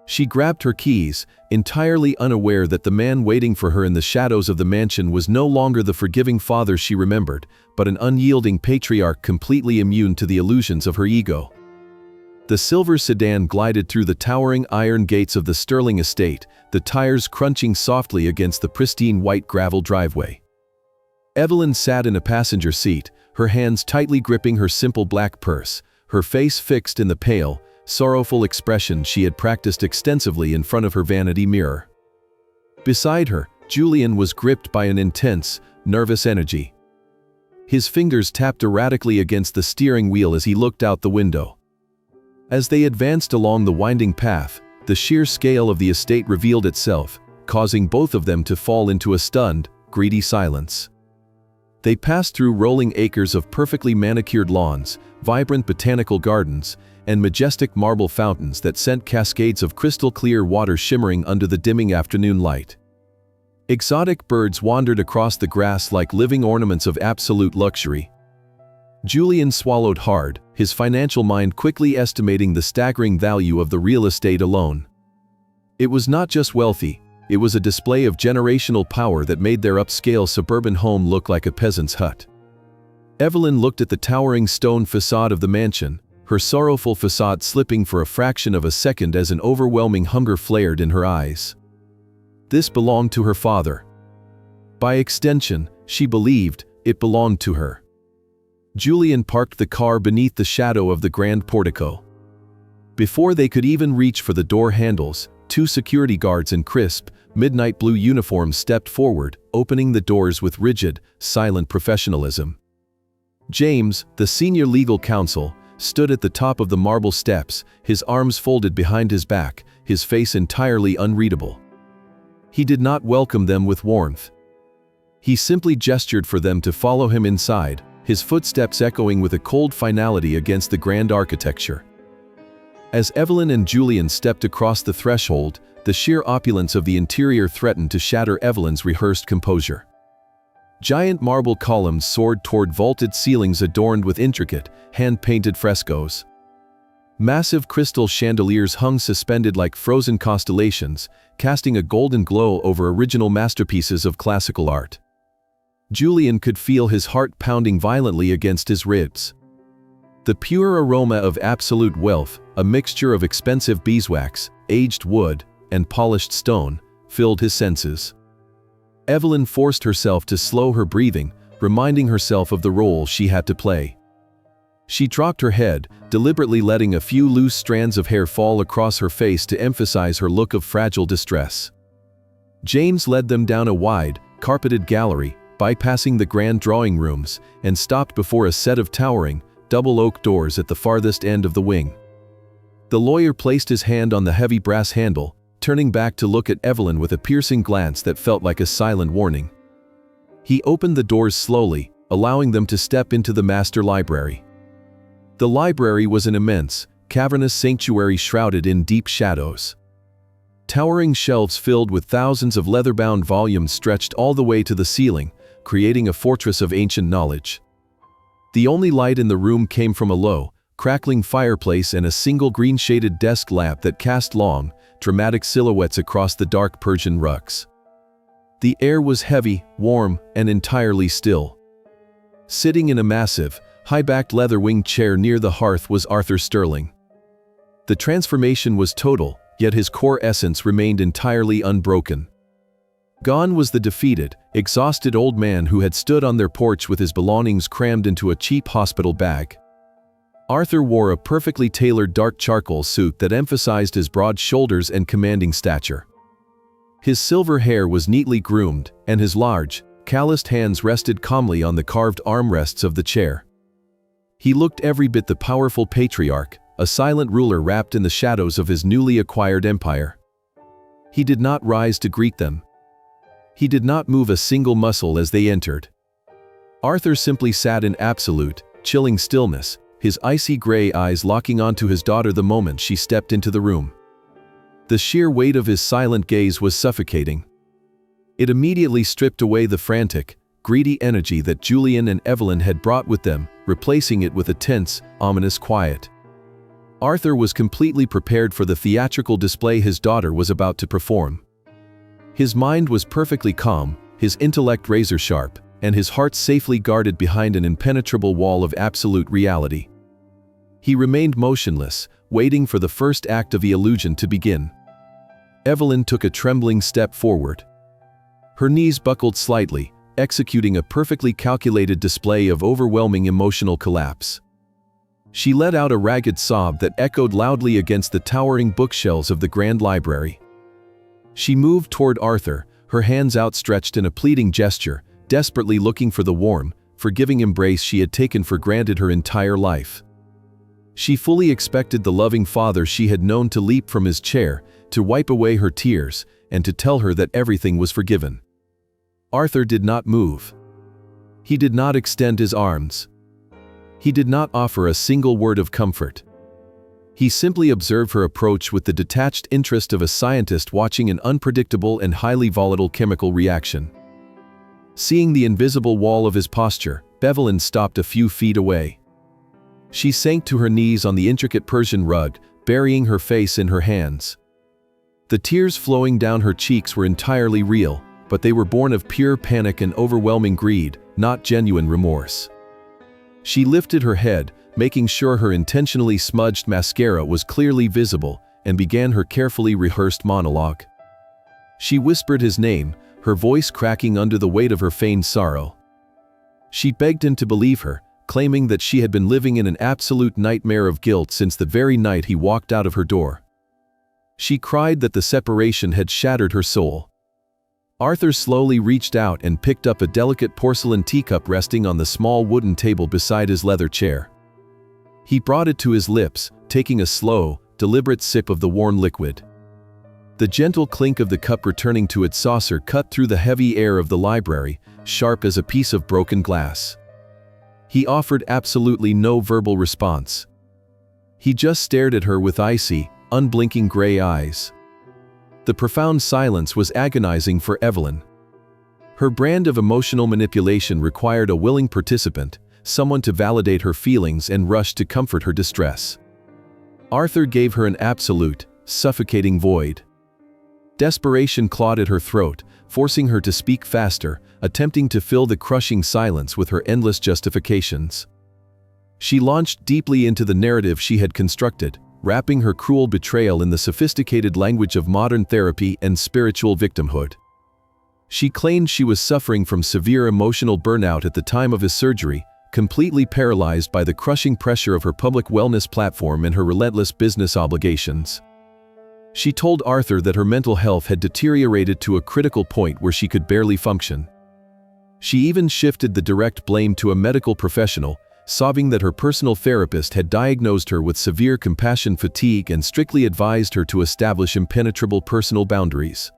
She grabbed her keys, entirely unaware that the man waiting for her in the shadows of the mansion was no longer the forgiving father she remembered, but an unyielding patriarch completely immune to the illusions of her ego. The silver sedan glided through the towering iron gates of the Sterling estate, the tires crunching softly against the pristine white gravel driveway. Evelyn sat in a passenger seat, her hands tightly gripping her simple black purse, her face fixed in the pale, sorrowful expression she had practiced extensively in front of her vanity mirror. Beside her, Julian was gripped by an intense, nervous energy. His fingers tapped erratically against the steering wheel as he looked out the window. As they advanced along the winding path, the sheer scale of the estate revealed itself, causing both of them to fall into a stunned, greedy silence. They passed through rolling acres of perfectly manicured lawns, vibrant botanical gardens, and majestic marble fountains that sent cascades of crystal-clear water shimmering under the dimming afternoon light. Exotic birds wandered across the grass like living ornaments of absolute luxury. Julian swallowed hard, his financial mind quickly estimating the staggering value of the real estate alone. It was not just wealthy, it was a display of generational power that made their upscale suburban home look like a peasant's hut. Evelyn looked at the towering stone facade of the mansion, her sorrowful facade slipping for a fraction of a second as an overwhelming hunger flared in her eyes. This belonged to her father. By extension, she believed, it belonged to her. Julian parked the car beneath the shadow of the grand portico. Before they could even reach for the door handles, two security guards in crisp, midnight blue uniforms stepped forward, opening the doors with rigid, silent professionalism. James, the senior legal counsel, stood at the top of the marble steps, his arms folded behind his back, his face entirely unreadable. He did not welcome them with warmth. He simply gestured for them to follow him inside, his footsteps echoing with a cold finality against the grand architecture. As Evelyn and Julian stepped across the threshold, the sheer opulence of the interior threatened to shatter Evelyn's rehearsed composure. Giant marble columns soared toward vaulted ceilings adorned with intricate, hand-painted frescoes. Massive crystal chandeliers hung suspended like frozen constellations, casting a golden glow over original masterpieces of classical art. Julian could feel his heart pounding violently against his ribs. The pure aroma of absolute wealth, a mixture of expensive beeswax, aged wood, and polished stone, filled his senses. Evelyn forced herself to slow her breathing, reminding herself of the role she had to play. She dropped her head, deliberately letting a few loose strands of hair fall across her face to emphasize her look of fragile distress. James led them down a wide, carpeted gallery, bypassing the grand drawing rooms, and stopped before a set of towering, double oak doors at the farthest end of the wing. The lawyer placed his hand on the heavy brass handle, turning back to look at Evelyn with a piercing glance that felt like a silent warning. He opened the doors slowly, allowing them to step into the master library. The library was an immense, cavernous sanctuary shrouded in deep shadows. Towering shelves filled with thousands of leather-bound volumes stretched all the way to the ceiling, creating a fortress of ancient knowledge. The only light in the room came from a low, crackling fireplace and a single green-shaded desk lamp that cast long, dramatic silhouettes across the dark Persian rugs. The air was heavy, warm, and entirely still. Sitting in a massive, high-backed leather-winged chair near the hearth was Arthur Sterling. The transformation was total, yet his core essence remained entirely unbroken. Gone was the defeated, exhausted old man who had stood on their porch with his belongings crammed into a cheap hospital bag. Arthur wore a perfectly tailored dark charcoal suit that emphasized his broad shoulders and commanding stature. His silver hair was neatly groomed, and his large, calloused hands rested calmly on the carved armrests of the chair. He looked every bit the powerful patriarch, a silent ruler wrapped in the shadows of his newly acquired empire. He did not rise to greet them. He did not move a single muscle as they entered. Arthur simply sat in absolute, chilling stillness, his icy gray eyes locking onto his daughter the moment she stepped into the room. The sheer weight of his silent gaze was suffocating. It immediately stripped away the frantic, greedy energy that Julian and Evelyn had brought with them, replacing it with a tense, ominous quiet. Arthur was completely prepared for the theatrical display his daughter was about to perform. His mind was perfectly calm, his intellect razor-sharp, and his heart safely guarded behind an impenetrable wall of absolute reality. He remained motionless, waiting for the first act of the illusion to begin. Evelyn took a trembling step forward. Her knees buckled slightly, executing a perfectly calculated display of overwhelming emotional collapse. She let out a ragged sob that echoed loudly against the towering bookshelves of the grand library. She moved toward Arthur, her hands outstretched in a pleading gesture, desperately looking for the warm, forgiving embrace she had taken for granted her entire life. She fully expected the loving father she had known to leap from his chair, to wipe away her tears, and to tell her that everything was forgiven. Arthur did not move. He did not extend his arms. He did not offer a single word of comfort. He simply observed her approach with the detached interest of a scientist watching an unpredictable and highly volatile chemical reaction. Seeing the invisible wall of his posture, Evelyn stopped a few feet away. She sank to her knees on the intricate Persian rug, burying her face in her hands. The tears flowing down her cheeks were entirely real, but they were born of pure panic and overwhelming greed, not genuine remorse. She lifted her head, making sure her intentionally smudged mascara was clearly visible, and began her carefully rehearsed monologue. She whispered his name, her voice cracking under the weight of her feigned sorrow. She begged him to believe her, claiming that she had been living in an absolute nightmare of guilt since the very night he walked out of her door. She cried that the separation had shattered her soul. Arthur slowly reached out and picked up a delicate porcelain teacup resting on the small wooden table beside his leather chair. He brought it to his lips, taking a slow, deliberate sip of the warm liquid. The gentle clink of the cup returning to its saucer cut through the heavy air of the library, sharp as a piece of broken glass. He offered absolutely no verbal response. He just stared at her with icy, unblinking gray eyes. The profound silence was agonizing for Evelyn. Her brand of emotional manipulation required a willing participant, someone to validate her feelings and rush to comfort her distress. Arthur gave her an absolute, suffocating void. Desperation clawed at her throat, forcing her to speak faster, attempting to fill the crushing silence with her endless justifications. She launched deeply into the narrative she had constructed, wrapping her cruel betrayal in the sophisticated language of modern therapy and spiritual victimhood. She claimed she was suffering from severe emotional burnout at the time of his surgery, completely paralyzed by the crushing pressure of her public wellness platform and her relentless business obligations. She told Arthur that her mental health had deteriorated to a critical point where she could barely function. She even shifted the direct blame to a medical professional, sobbing that her personal therapist had diagnosed her with severe compassion fatigue and strictly advised her to establish impenetrable personal boundaries.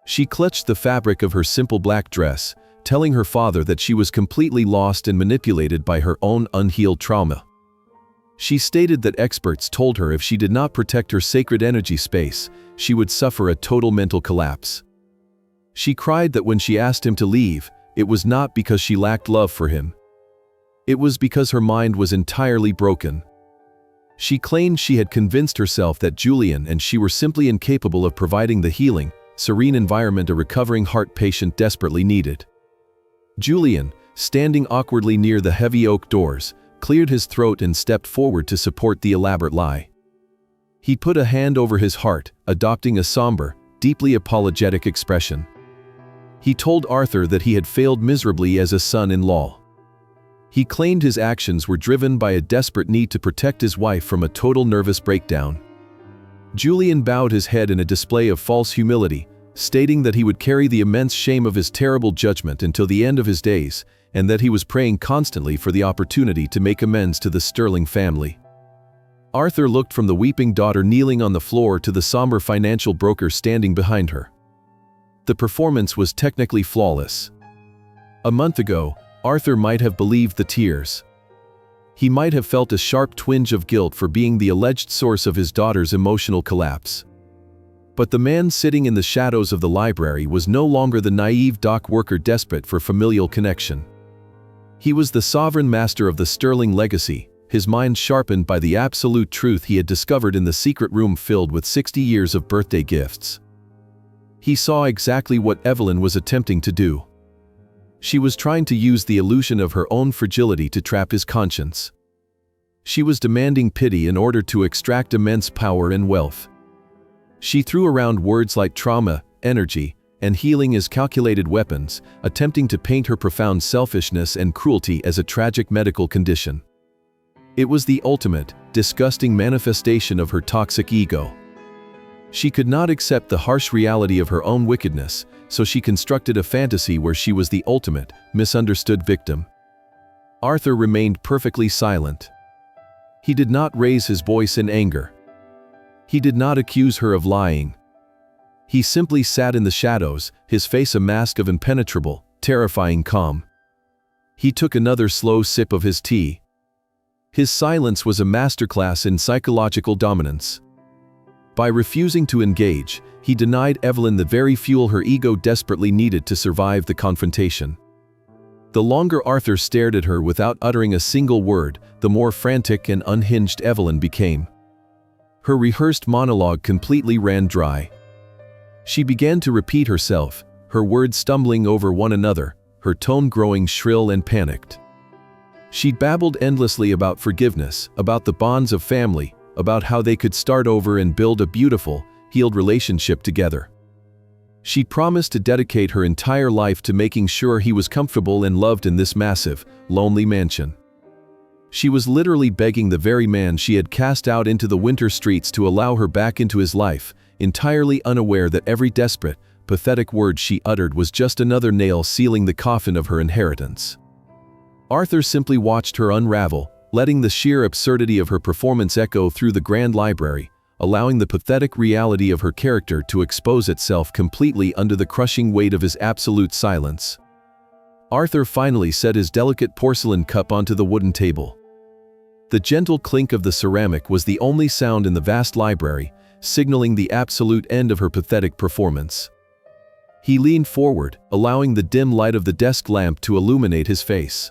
She clutched the fabric of her simple black dress, telling her father that she was completely lost and manipulated by her own unhealed trauma. She stated that experts told her if she did not protect her sacred energy space, she would suffer a total mental collapse. She cried that when she asked him to leave, it was not because she lacked love for him. It was because her mind was entirely broken. She claimed she had convinced herself that Julian and she were simply incapable of providing the healing, serene environment a recovering heart patient desperately needed. Julian, standing awkwardly near the heavy oak doors, cleared his throat and stepped forward to support the elaborate lie. He put a hand over his heart, adopting a somber, deeply apologetic expression. He told Arthur that he had failed miserably as a son-in-law. He claimed his actions were driven by a desperate need to protect his wife from a total nervous breakdown. Julian bowed his head in a display of false humility, stating that he would carry the immense shame of his terrible judgment until the end of his days, and that he was praying constantly for the opportunity to make amends to the Sterling family. Arthur looked from the weeping daughter kneeling on the floor to the somber financial broker standing behind her. The performance was technically flawless. A month ago, Arthur might have believed the tears. He might have felt a sharp twinge of guilt for being the alleged source of his daughter's emotional collapse. But the man sitting in the shadows of the library was no longer the naive dock worker desperate for familial connection. He was the sovereign master of the Sterling legacy, his mind sharpened by the absolute truth he had discovered in the secret room filled with 60 years of birthday gifts. He saw exactly what Evelyn was attempting to do. She was trying to use the illusion of her own fragility to trap his conscience. She was demanding pity in order to extract immense power and wealth. She threw around words like trauma, energy, and healing as calculated weapons, attempting to paint her profound selfishness and cruelty as a tragic medical condition. It was the ultimate, disgusting manifestation of her toxic ego. She could not accept the harsh reality of her own wickedness, so she constructed a fantasy where she was the ultimate, misunderstood victim. Arthur remained perfectly silent. He did not raise his voice in anger. He did not accuse her of lying. He simply sat in the shadows, his face a mask of impenetrable, terrifying calm. He took another slow sip of his tea. His silence was a masterclass in psychological dominance. By refusing to engage, he denied Evelyn the very fuel her ego desperately needed to survive the confrontation. The longer Arthur stared at her without uttering a single word, the more frantic and unhinged Evelyn became. Her rehearsed monologue completely ran dry. She began to repeat herself, her words stumbling over one another, her tone growing shrill and panicked. She babbled endlessly about forgiveness, about the bonds of family, about how they could start over and build a beautiful, healed relationship together. She promised to dedicate her entire life to making sure he was comfortable and loved in this massive, lonely mansion. She was literally begging the very man she had cast out into the winter streets to allow her back into his life, entirely unaware that every desperate, pathetic word she uttered was just another nail sealing the coffin of her inheritance. Arthur simply watched her unravel, letting the sheer absurdity of her performance echo through the grand library, allowing the pathetic reality of her character to expose itself completely under the crushing weight of his absolute silence. Arthur finally set his delicate porcelain cup onto the wooden table. The gentle clink of the ceramic was the only sound in the vast library, signaling the absolute end of her pathetic performance. He leaned forward, allowing the dim light of the desk lamp to illuminate his face.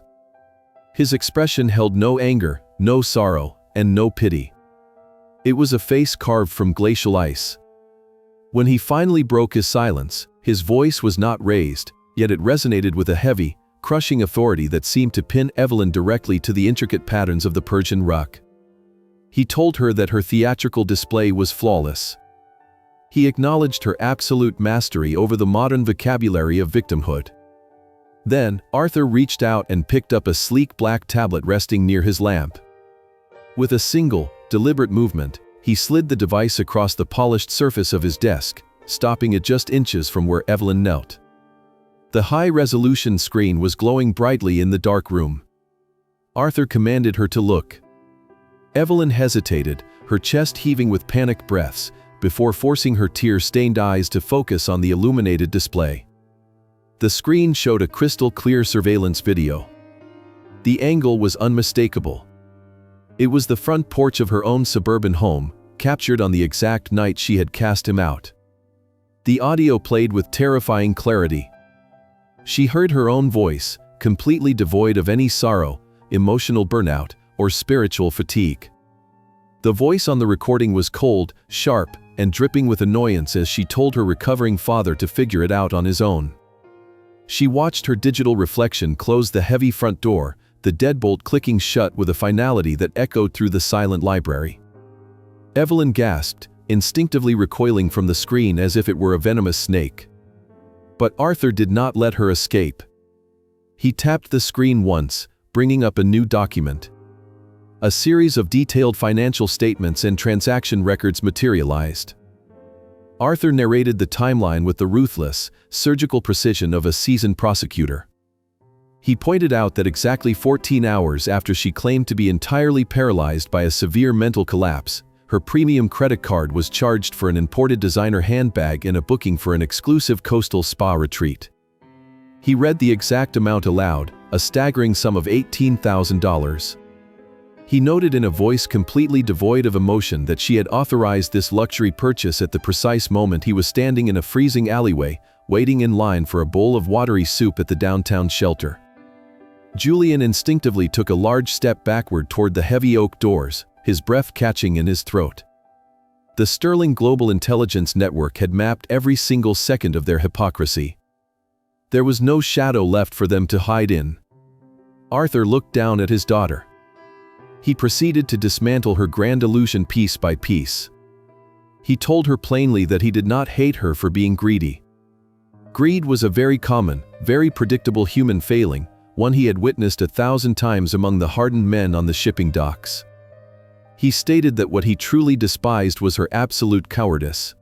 His expression held no anger, no sorrow, and no pity. It was a face carved from glacial ice. When he finally broke his silence, his voice was not raised, yet it resonated with a heavy, crushing authority that seemed to pin Evelyn directly to the intricate patterns of the Persian rug. He told her that her theatrical display was flawless. He acknowledged her absolute mastery over the modern vocabulary of victimhood. Then, Arthur reached out and picked up a sleek black tablet resting near his lamp. With a single, deliberate movement, he slid the device across the polished surface of his desk, stopping it just inches from where Evelyn knelt. The high-resolution screen was glowing brightly in the dark room. Arthur commanded her to look. Evelyn hesitated, her chest heaving with panicked breaths, before forcing her tear-stained eyes to focus on the illuminated display. The screen showed a crystal-clear surveillance video. The angle was unmistakable. It was the front porch of her own suburban home, captured on the exact night she had cast him out. The audio played with terrifying clarity. She heard her own voice, completely devoid of any sorrow, emotional burnout, or spiritual fatigue. The voice on the recording was cold, sharp, and dripping with annoyance as she told her recovering father to figure it out on his own. She watched her digital reflection close the heavy front door, the deadbolt clicking shut with a finality that echoed through the silent library. Evelyn gasped, instinctively recoiling from the screen as if it were a venomous snake. But Arthur did not let her escape. He tapped the screen once, bringing up a new document. A series of detailed financial statements and transaction records materialized. Arthur narrated the timeline with the ruthless, surgical precision of a seasoned prosecutor. He pointed out that exactly 14 hours after she claimed to be entirely paralyzed by a severe mental collapse, her premium credit card was charged for an imported designer handbag and a booking for an exclusive coastal spa retreat. He read the exact amount aloud, a staggering sum of $18,000. He noted in a voice completely devoid of emotion that she had authorized this luxury purchase at the precise moment he was standing in a freezing alleyway, waiting in line for a bowl of watery soup at the downtown shelter. Julian instinctively took a large step backward toward the heavy oak doors, his breath catching in his throat. The Sterling Global Intelligence Network had mapped every single second of their hypocrisy. There was no shadow left for them to hide in. Arthur looked down at his daughter. He proceeded to dismantle her grand illusion piece by piece. He told her plainly that he did not hate her for being greedy. Greed was a very common, very predictable human failing, one he had witnessed 1,000 times among the hardened men on the shipping docks. He stated that what he truly despised was her absolute cowardice.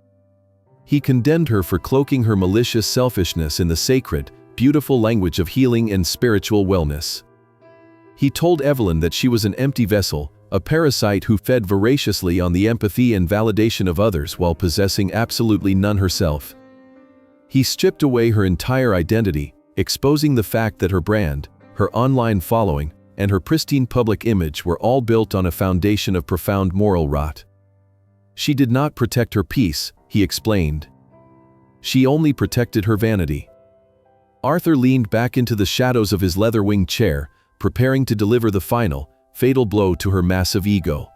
He condemned her for cloaking her malicious selfishness in the sacred, beautiful language of healing and spiritual wellness. He told Evelyn that she was an empty vessel, a parasite who fed voraciously on the empathy and validation of others while possessing absolutely none herself. He stripped away her entire identity, exposing the fact that her brand, her online following, and her pristine public image were all built on a foundation of profound moral rot. She did not protect her peace, he explained. She only protected her vanity. Arthur leaned back into the shadows of his leather-winged chair, preparing to deliver the final, fatal blow to her massive ego.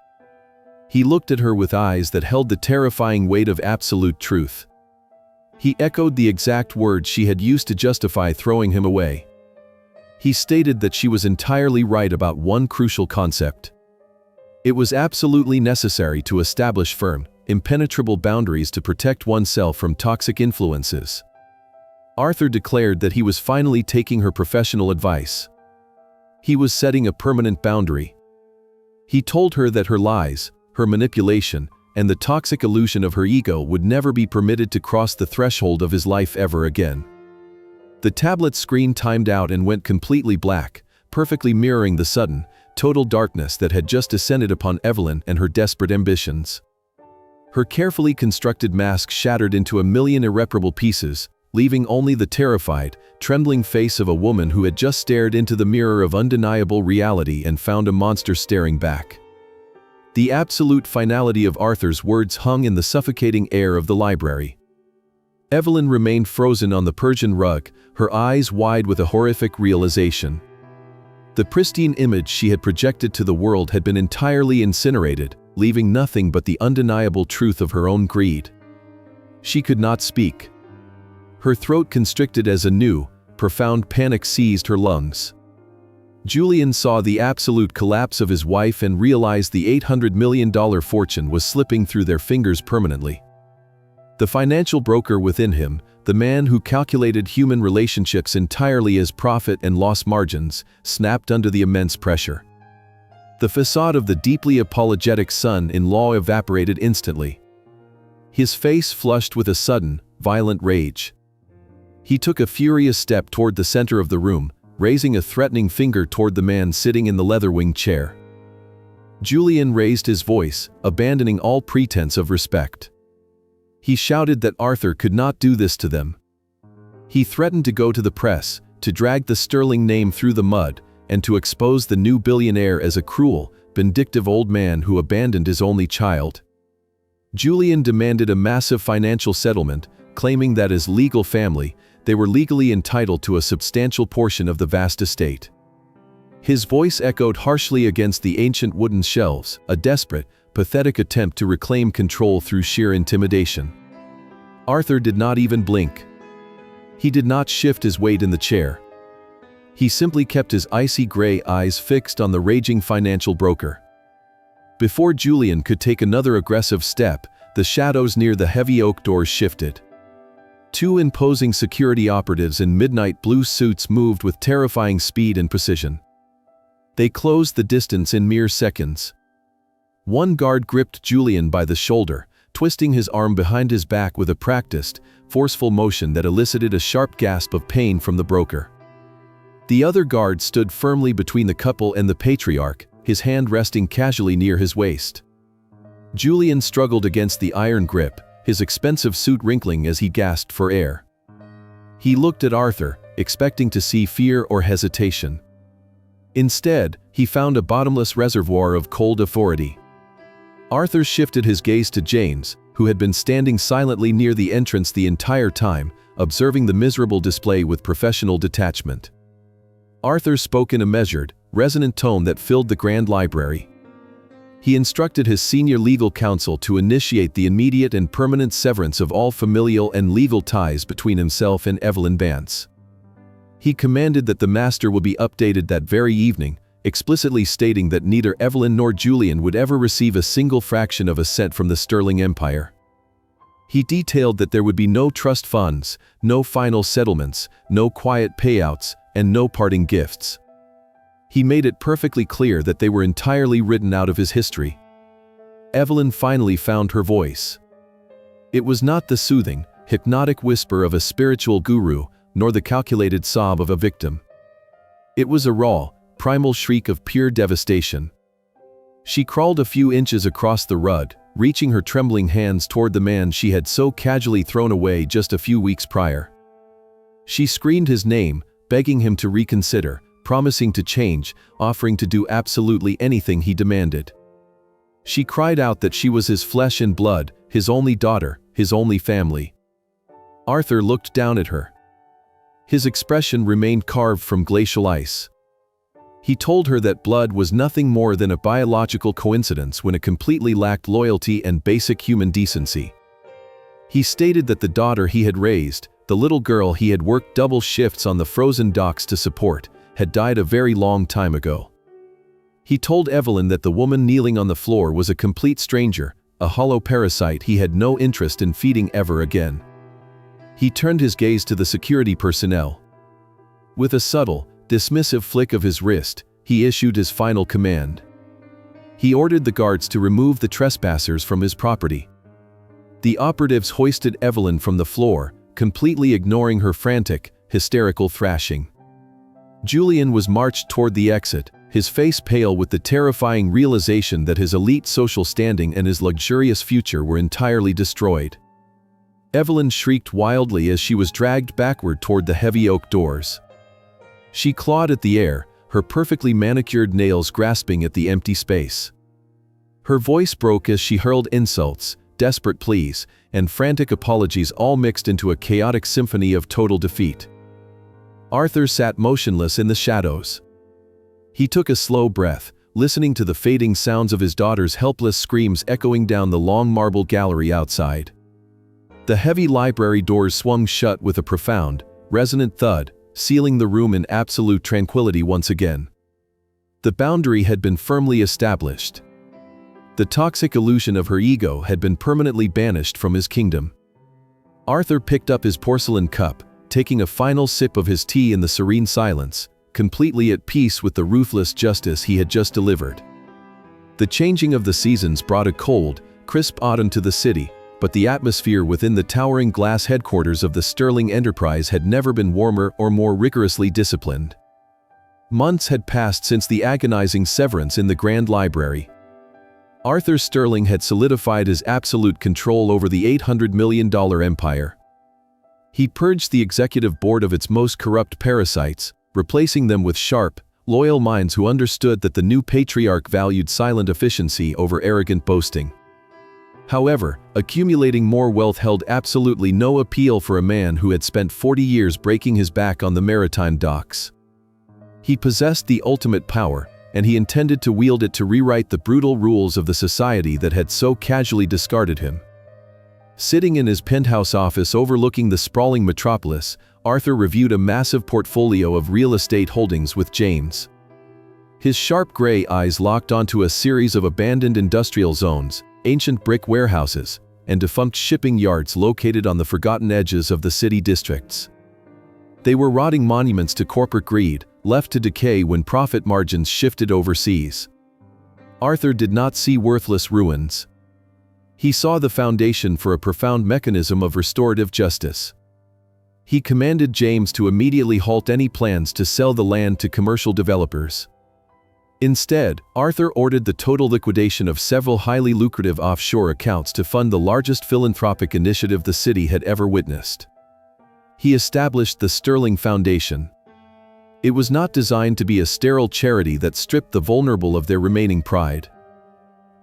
He looked at her with eyes that held the terrifying weight of absolute truth. He echoed the exact words she had used to justify throwing him away. He stated that she was entirely right about one crucial concept. It was absolutely necessary to establish firm, impenetrable boundaries to protect oneself from toxic influences. Arthur declared that he was finally taking her professional advice. He was setting a permanent boundary. He told her that her lies, her manipulation, and the toxic illusion of her ego would never be permitted to cross the threshold of his life ever again. The tablet screen timed out and went completely black, perfectly mirroring the sudden, total darkness that had just descended upon Evelyn and her desperate ambitions. Her carefully constructed mask shattered into a million irreparable pieces, leaving only the terrified, trembling face of a woman who had just stared into the mirror of undeniable reality and found a monster staring back. The absolute finality of Arthur's words hung in the suffocating air of the library. Evelyn remained frozen on the Persian rug, her eyes wide with a horrific realization. The pristine image she had projected to the world had been entirely incinerated, leaving nothing but the undeniable truth of her own greed. She could not speak. Her throat constricted as a new, profound panic seized her lungs. Julian saw the absolute collapse of his wife and realized the $800 million fortune was slipping through their fingers permanently. The financial broker within him, the man who calculated human relationships entirely as profit and loss margins, snapped under the immense pressure. The facade of the deeply apologetic son-in-law evaporated instantly. His face flushed with a sudden, violent rage. He took a furious step toward the center of the room, raising a threatening finger toward the man sitting in the leather-winged chair. Julian raised his voice, abandoning all pretense of respect. He shouted that Arthur could not do this to them. He threatened to go to the press, to drag the Sterling name through the mud, and to expose the new billionaire as a cruel, vindictive old man who abandoned his only child. Julian demanded a massive financial settlement, claiming that as legal family, they were legally entitled to a substantial portion of the vast estate. His voice echoed harshly against the ancient wooden shelves, a desperate, pathetic attempt to reclaim control through sheer intimidation. Arthur did not even blink. He did not shift his weight in the chair. He simply kept his icy gray eyes fixed on the raging financial broker. Before Julian could take another aggressive step, the shadows near the heavy oak doors shifted. Two imposing security operatives in midnight blue suits moved with terrifying speed and precision. They closed the distance in mere seconds. One guard gripped Julian by the shoulder, twisting his arm behind his back with a practiced, forceful motion that elicited a sharp gasp of pain from the broker. The other guard stood firmly between the couple and the patriarch, his hand resting casually near his waist. Julian struggled against the iron grip, his expensive suit wrinkling as he gasped for air. He looked at Arthur, expecting to see fear or hesitation. Instead, he found a bottomless reservoir of cold authority. Arthur shifted his gaze to James, who had been standing silently near the entrance the entire time, observing the miserable display with professional detachment. Arthur spoke in a measured, resonant tone that filled the grand library. He instructed his senior legal counsel to initiate the immediate and permanent severance of all familial and legal ties between himself and Evelyn Vance. He commanded that the master will be updated that very evening, explicitly stating that neither Evelyn nor Julian would ever receive a single fraction of a cent from the Sterling Empire. He detailed that there would be no trust funds, no final settlements, no quiet payouts, and no parting gifts. He made it perfectly clear that they were entirely written out of his history. Evelyn finally found her voice. It was not the soothing, hypnotic whisper of a spiritual guru, nor the calculated sob of a victim. It was a raw, primal shriek of pure devastation. She crawled a few inches across the rug, reaching her trembling hands toward the man she had so casually thrown away just a few weeks prior. She screamed his name, begging him to reconsider, promising to change, offering to do absolutely anything he demanded. She cried out that she was his flesh and blood, his only daughter, his only family. Arthur looked down at her. His expression remained carved from glacial ice. He told her that blood was nothing more than a biological coincidence when it completely lacked loyalty and basic human decency. He stated that the daughter he had raised, the little girl he had worked double shifts on the frozen docks to support, had died a very long time ago. He told Evelyn that the woman kneeling on the floor was a complete stranger, a hollow parasite he had no interest in feeding ever again. He turned his gaze to the security personnel. With a subtle, dismissive flick of his wrist, he issued his final command. He ordered the guards to remove the trespassers from his property. The operatives hoisted Evelyn from the floor, completely ignoring her frantic, hysterical thrashing. Julian was marched toward the exit, his face pale with the terrifying realization that his elite social standing and his luxurious future were entirely destroyed. Evelyn shrieked wildly as she was dragged backward toward the heavy oak doors. She clawed at the air, her perfectly manicured nails grasping at the empty space. Her voice broke as she hurled insults, desperate pleas, and frantic apologies all mixed into a chaotic symphony of total defeat. Arthur sat motionless in the shadows. He took a slow breath, listening to the fading sounds of his daughter's helpless screams echoing down the long marble gallery outside. The heavy library doors swung shut with a profound, resonant thud, sealing the room in absolute tranquility once again. The boundary had been firmly established. The toxic illusion of her ego had been permanently banished from his kingdom. Arthur picked up his porcelain cup, taking a final sip of his tea in the serene silence, completely at peace with the ruthless justice he had just delivered. The changing of the seasons brought a cold, crisp autumn to the city, but the atmosphere within the towering glass headquarters of the Sterling Enterprise had never been warmer or more rigorously disciplined. Months had passed since the agonizing severance in the Grand Library. Arthur Sterling had solidified his absolute control over the $800 million empire. He purged the executive board of its most corrupt parasites, replacing them with sharp, loyal minds who understood that the new patriarch valued silent efficiency over arrogant boasting. However, accumulating more wealth held absolutely no appeal for a man who had spent 40 years breaking his back on the maritime docks. He possessed the ultimate power, and he intended to wield it to rewrite the brutal rules of the society that had so casually discarded him. Sitting in his penthouse office overlooking the sprawling metropolis, Arthur reviewed a massive portfolio of real estate holdings with James. His sharp gray eyes locked onto a series of abandoned industrial zones, ancient brick warehouses, and defunct shipping yards located on the forgotten edges of the city districts. They were rotting monuments to corporate greed, left to decay when profit margins shifted overseas. Arthur did not see worthless ruins. He saw the foundation for a profound mechanism of restorative justice. He commanded James to immediately halt any plans to sell the land to commercial developers. Instead, Arthur ordered the total liquidation of several highly lucrative offshore accounts to fund the largest philanthropic initiative the city had ever witnessed. He established the Sterling Foundation. It was not designed to be a sterile charity that stripped the vulnerable of their remaining pride.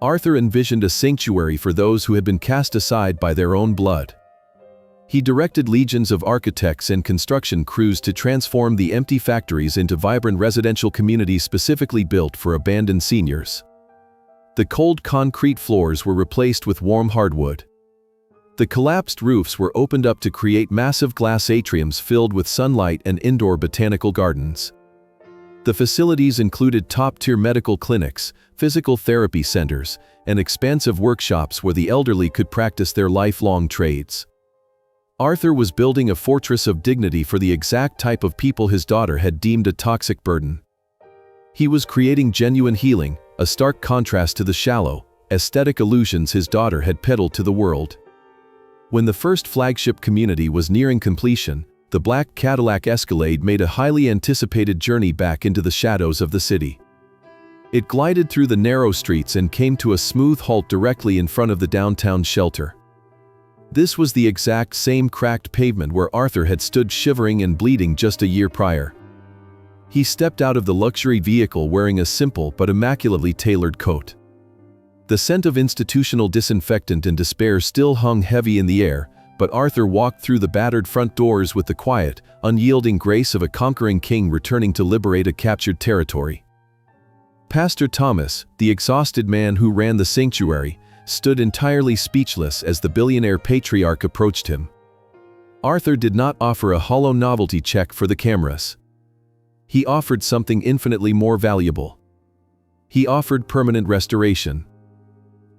Arthur envisioned a sanctuary for those who had been cast aside by their own blood. He directed legions of architects and construction crews to transform the empty factories into vibrant residential communities specifically built for abandoned seniors. The cold concrete floors were replaced with warm hardwood. The collapsed roofs were opened up to create massive glass atriums filled with sunlight and indoor botanical gardens. The facilities included top-tier medical clinics, physical therapy centers, and expansive workshops where the elderly could practice their lifelong trades. Arthur was building a fortress of dignity for the exact type of people his daughter had deemed a toxic burden. He was creating genuine healing, a stark contrast to the shallow, aesthetic illusions his daughter had peddled to the world. When the first flagship community was nearing completion, the black Cadillac Escalade made a highly anticipated journey back into the shadows of the city. It glided through the narrow streets and came to a smooth halt directly in front of the downtown shelter. This was the exact same cracked pavement where Arthur had stood shivering and bleeding just a year prior. He stepped out of the luxury vehicle wearing a simple but immaculately tailored coat. The scent of institutional disinfectant and despair still hung heavy in the air, but Arthur walked through the battered front doors with the quiet, unyielding grace of a conquering king returning to liberate a captured territory. Pastor Thomas, the exhausted man who ran the sanctuary, stood entirely speechless as the billionaire patriarch approached him. Arthur did not offer a hollow novelty check for the cameras. He offered something infinitely more valuable. He offered permanent restoration.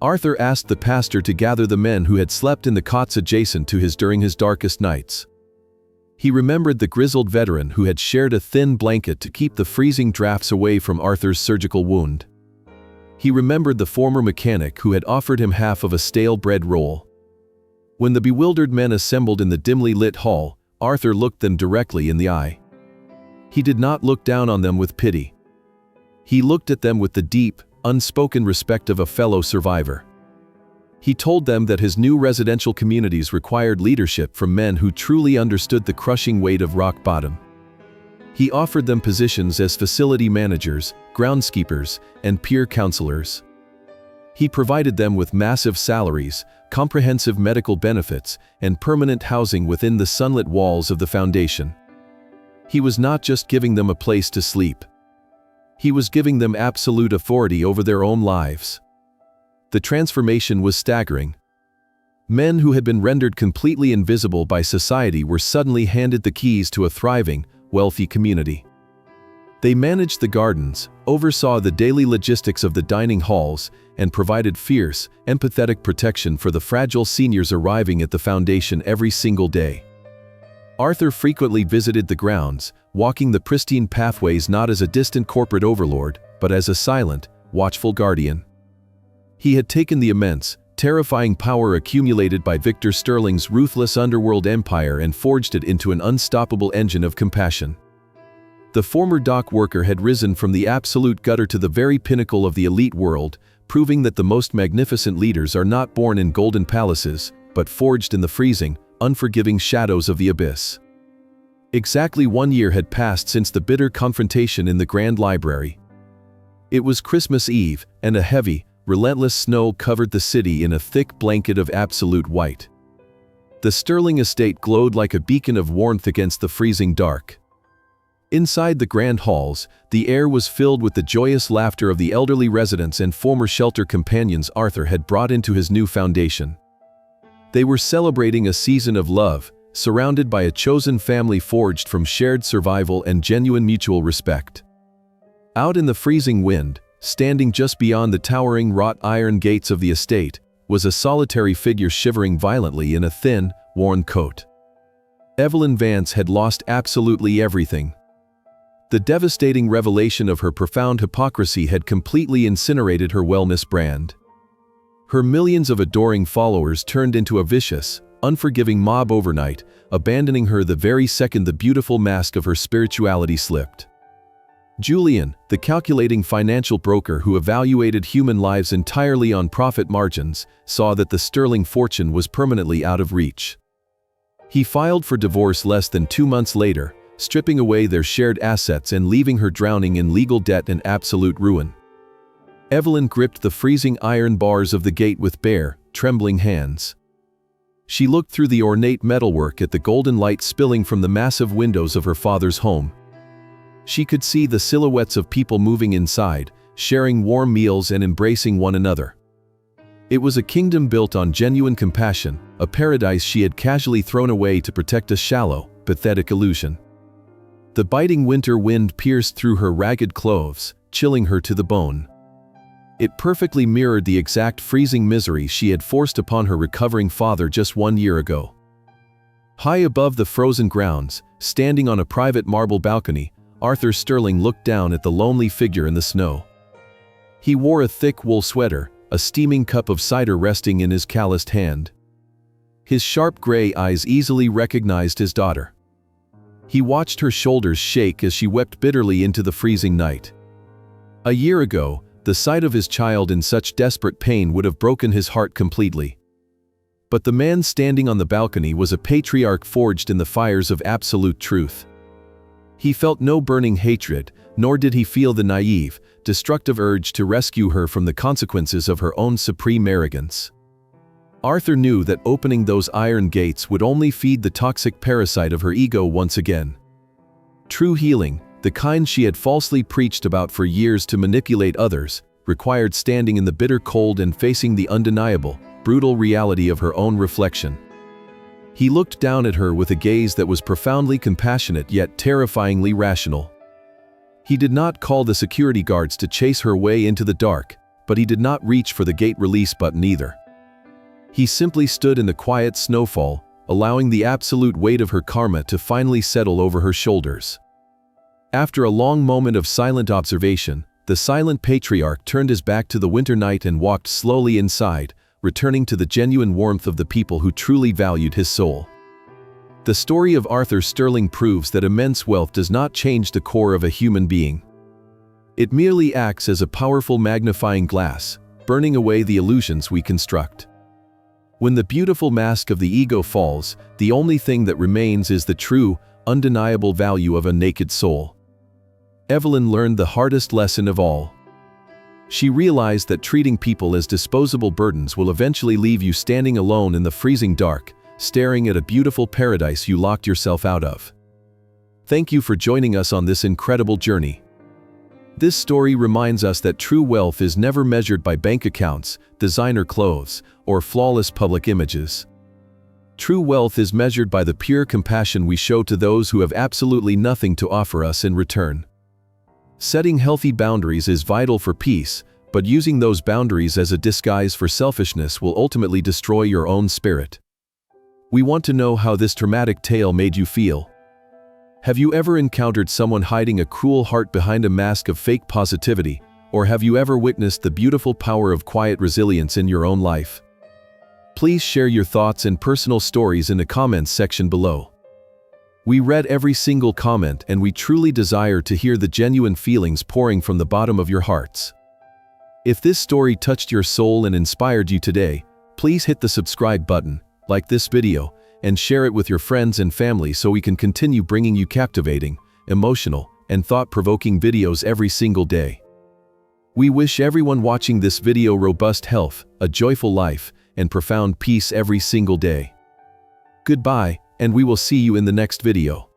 Arthur asked the pastor to gather the men who had slept in the cots adjacent to his during his darkest nights. He remembered the grizzled veteran who had shared a thin blanket to keep the freezing drafts away from Arthur's surgical wound. He remembered the former mechanic who had offered him half of a stale bread roll. When the bewildered men assembled in the dimly lit hall, Arthur looked them directly in the eye. He did not look down on them with pity. He looked at them with the deep, unspoken respect of a fellow survivor. He told them that his new residential communities required leadership from men who truly understood the crushing weight of rock bottom. He offered them positions as facility managers, groundskeepers, and peer counselors. He provided them with massive salaries, comprehensive medical benefits, and permanent housing within the sunlit walls of the foundation. He was not just giving them a place to sleep. He was giving them absolute authority over their own lives. The transformation was staggering. Men who had been rendered completely invisible by society were suddenly handed the keys to a thriving, wealthy community. They managed the gardens, oversaw the daily logistics of the dining halls, and provided fierce, empathetic protection for the fragile seniors arriving at the foundation every single day. Arthur frequently visited the grounds, walking the pristine pathways not as a distant corporate overlord, but as a silent, watchful guardian. He had taken the immense, terrifying power accumulated by Victor Sterling's ruthless underworld empire and forged it into an unstoppable engine of compassion. The former dock worker had risen from the absolute gutter to the very pinnacle of the elite world, proving that the most magnificent leaders are not born in golden palaces, but forged in the freezing, unforgiving shadows of the abyss. Exactly 1 year had passed since the bitter confrontation in the Grand Library. It was Christmas Eve, and a heavy, relentless snow covered the city in a thick blanket of absolute white. The Sterling estate glowed like a beacon of warmth against the freezing dark. Inside the grand halls, the air was filled with the joyous laughter of the elderly residents and former shelter companions Arthur had brought into his new foundation. They were celebrating a season of love, surrounded by a chosen family forged from shared survival and genuine mutual respect. Out in the freezing wind, standing just beyond the towering wrought iron gates of the estate, was a solitary figure shivering violently in a thin, worn coat. Evelyn Vance had lost absolutely everything. The devastating revelation of her profound hypocrisy had completely incinerated her wellness brand. Her millions of adoring followers turned into a vicious, unforgiving mob overnight, abandoning her the very second the beautiful mask of her spirituality slipped. Julian, the calculating financial broker who evaluated human lives entirely on profit margins, saw that the Sterling fortune was permanently out of reach. He filed for divorce less than 2 months later, stripping away their shared assets and leaving her drowning in legal debt and absolute ruin. Evelyn gripped the freezing iron bars of the gate with bare, trembling hands. She looked through the ornate metalwork at the golden light spilling from the massive windows of her father's home. She could see the silhouettes of people moving inside, sharing warm meals and embracing one another. It was a kingdom built on genuine compassion, a paradise she had casually thrown away to protect a shallow, pathetic illusion. The biting winter wind pierced through her ragged clothes, chilling her to the bone. It perfectly mirrored the exact freezing misery she had forced upon her recovering father just 1 year ago. High above the frozen grounds, standing on a private marble balcony, Arthur Sterling looked down at the lonely figure in the snow. He wore a thick wool sweater, a steaming cup of cider resting in his calloused hand. His sharp gray eyes easily recognized his daughter. He watched her shoulders shake as she wept bitterly into the freezing night. A year ago, the sight of his child in such desperate pain would have broken his heart completely. But the man standing on the balcony was a patriarch forged in the fires of absolute truth. He felt no burning hatred, nor did he feel the naive, destructive urge to rescue her from the consequences of her own supreme arrogance. Arthur knew that opening those iron gates would only feed the toxic parasite of her ego once again. True healing, the kind she had falsely preached about for years to manipulate others, required standing in the bitter cold and facing the undeniable, brutal reality of her own reflection. He looked down at her with a gaze that was profoundly compassionate yet terrifyingly rational. He did not call the security guards to chase her way into the dark, but he did not reach for the gate release button either. He simply stood in the quiet snowfall, allowing the absolute weight of her karma to finally settle over her shoulders. After a long moment of silent observation, the silent patriarch turned his back to the winter night and walked slowly inside, returning to the genuine warmth of the people who truly valued his soul. The story of Arthur Sterling proves that immense wealth does not change the core of a human being. It merely acts as a powerful magnifying glass, burning away the illusions we construct. When the beautiful mask of the ego falls, the only thing that remains is the true, undeniable value of a naked soul. Evelyn learned the hardest lesson of all. She realized that treating people as disposable burdens will eventually leave you standing alone in the freezing dark, staring at a beautiful paradise you locked yourself out of. Thank you for joining us on this incredible journey. This story reminds us that true wealth is never measured by bank accounts, designer clothes, or flawless public images. True wealth is measured by the pure compassion we show to those who have absolutely nothing to offer us in return. Setting healthy boundaries is vital for peace, but using those boundaries as a disguise for selfishness will ultimately destroy your own spirit. We want to know how this traumatic tale made you feel. Have you ever encountered someone hiding a cruel heart behind a mask of fake positivity, or have you ever witnessed the beautiful power of quiet resilience in your own life? Please share your thoughts and personal stories in the comments section below. We read every single comment and we truly desire to hear the genuine feelings pouring from the bottom of your hearts. If this story touched your soul and inspired you today, please hit the subscribe button, like this video, and share it with your friends and family so we can continue bringing you captivating, emotional, and thought-provoking videos every single day. We wish everyone watching this video robust health, a joyful life, and profound peace every single day. Goodbye, and we will see you in the next video.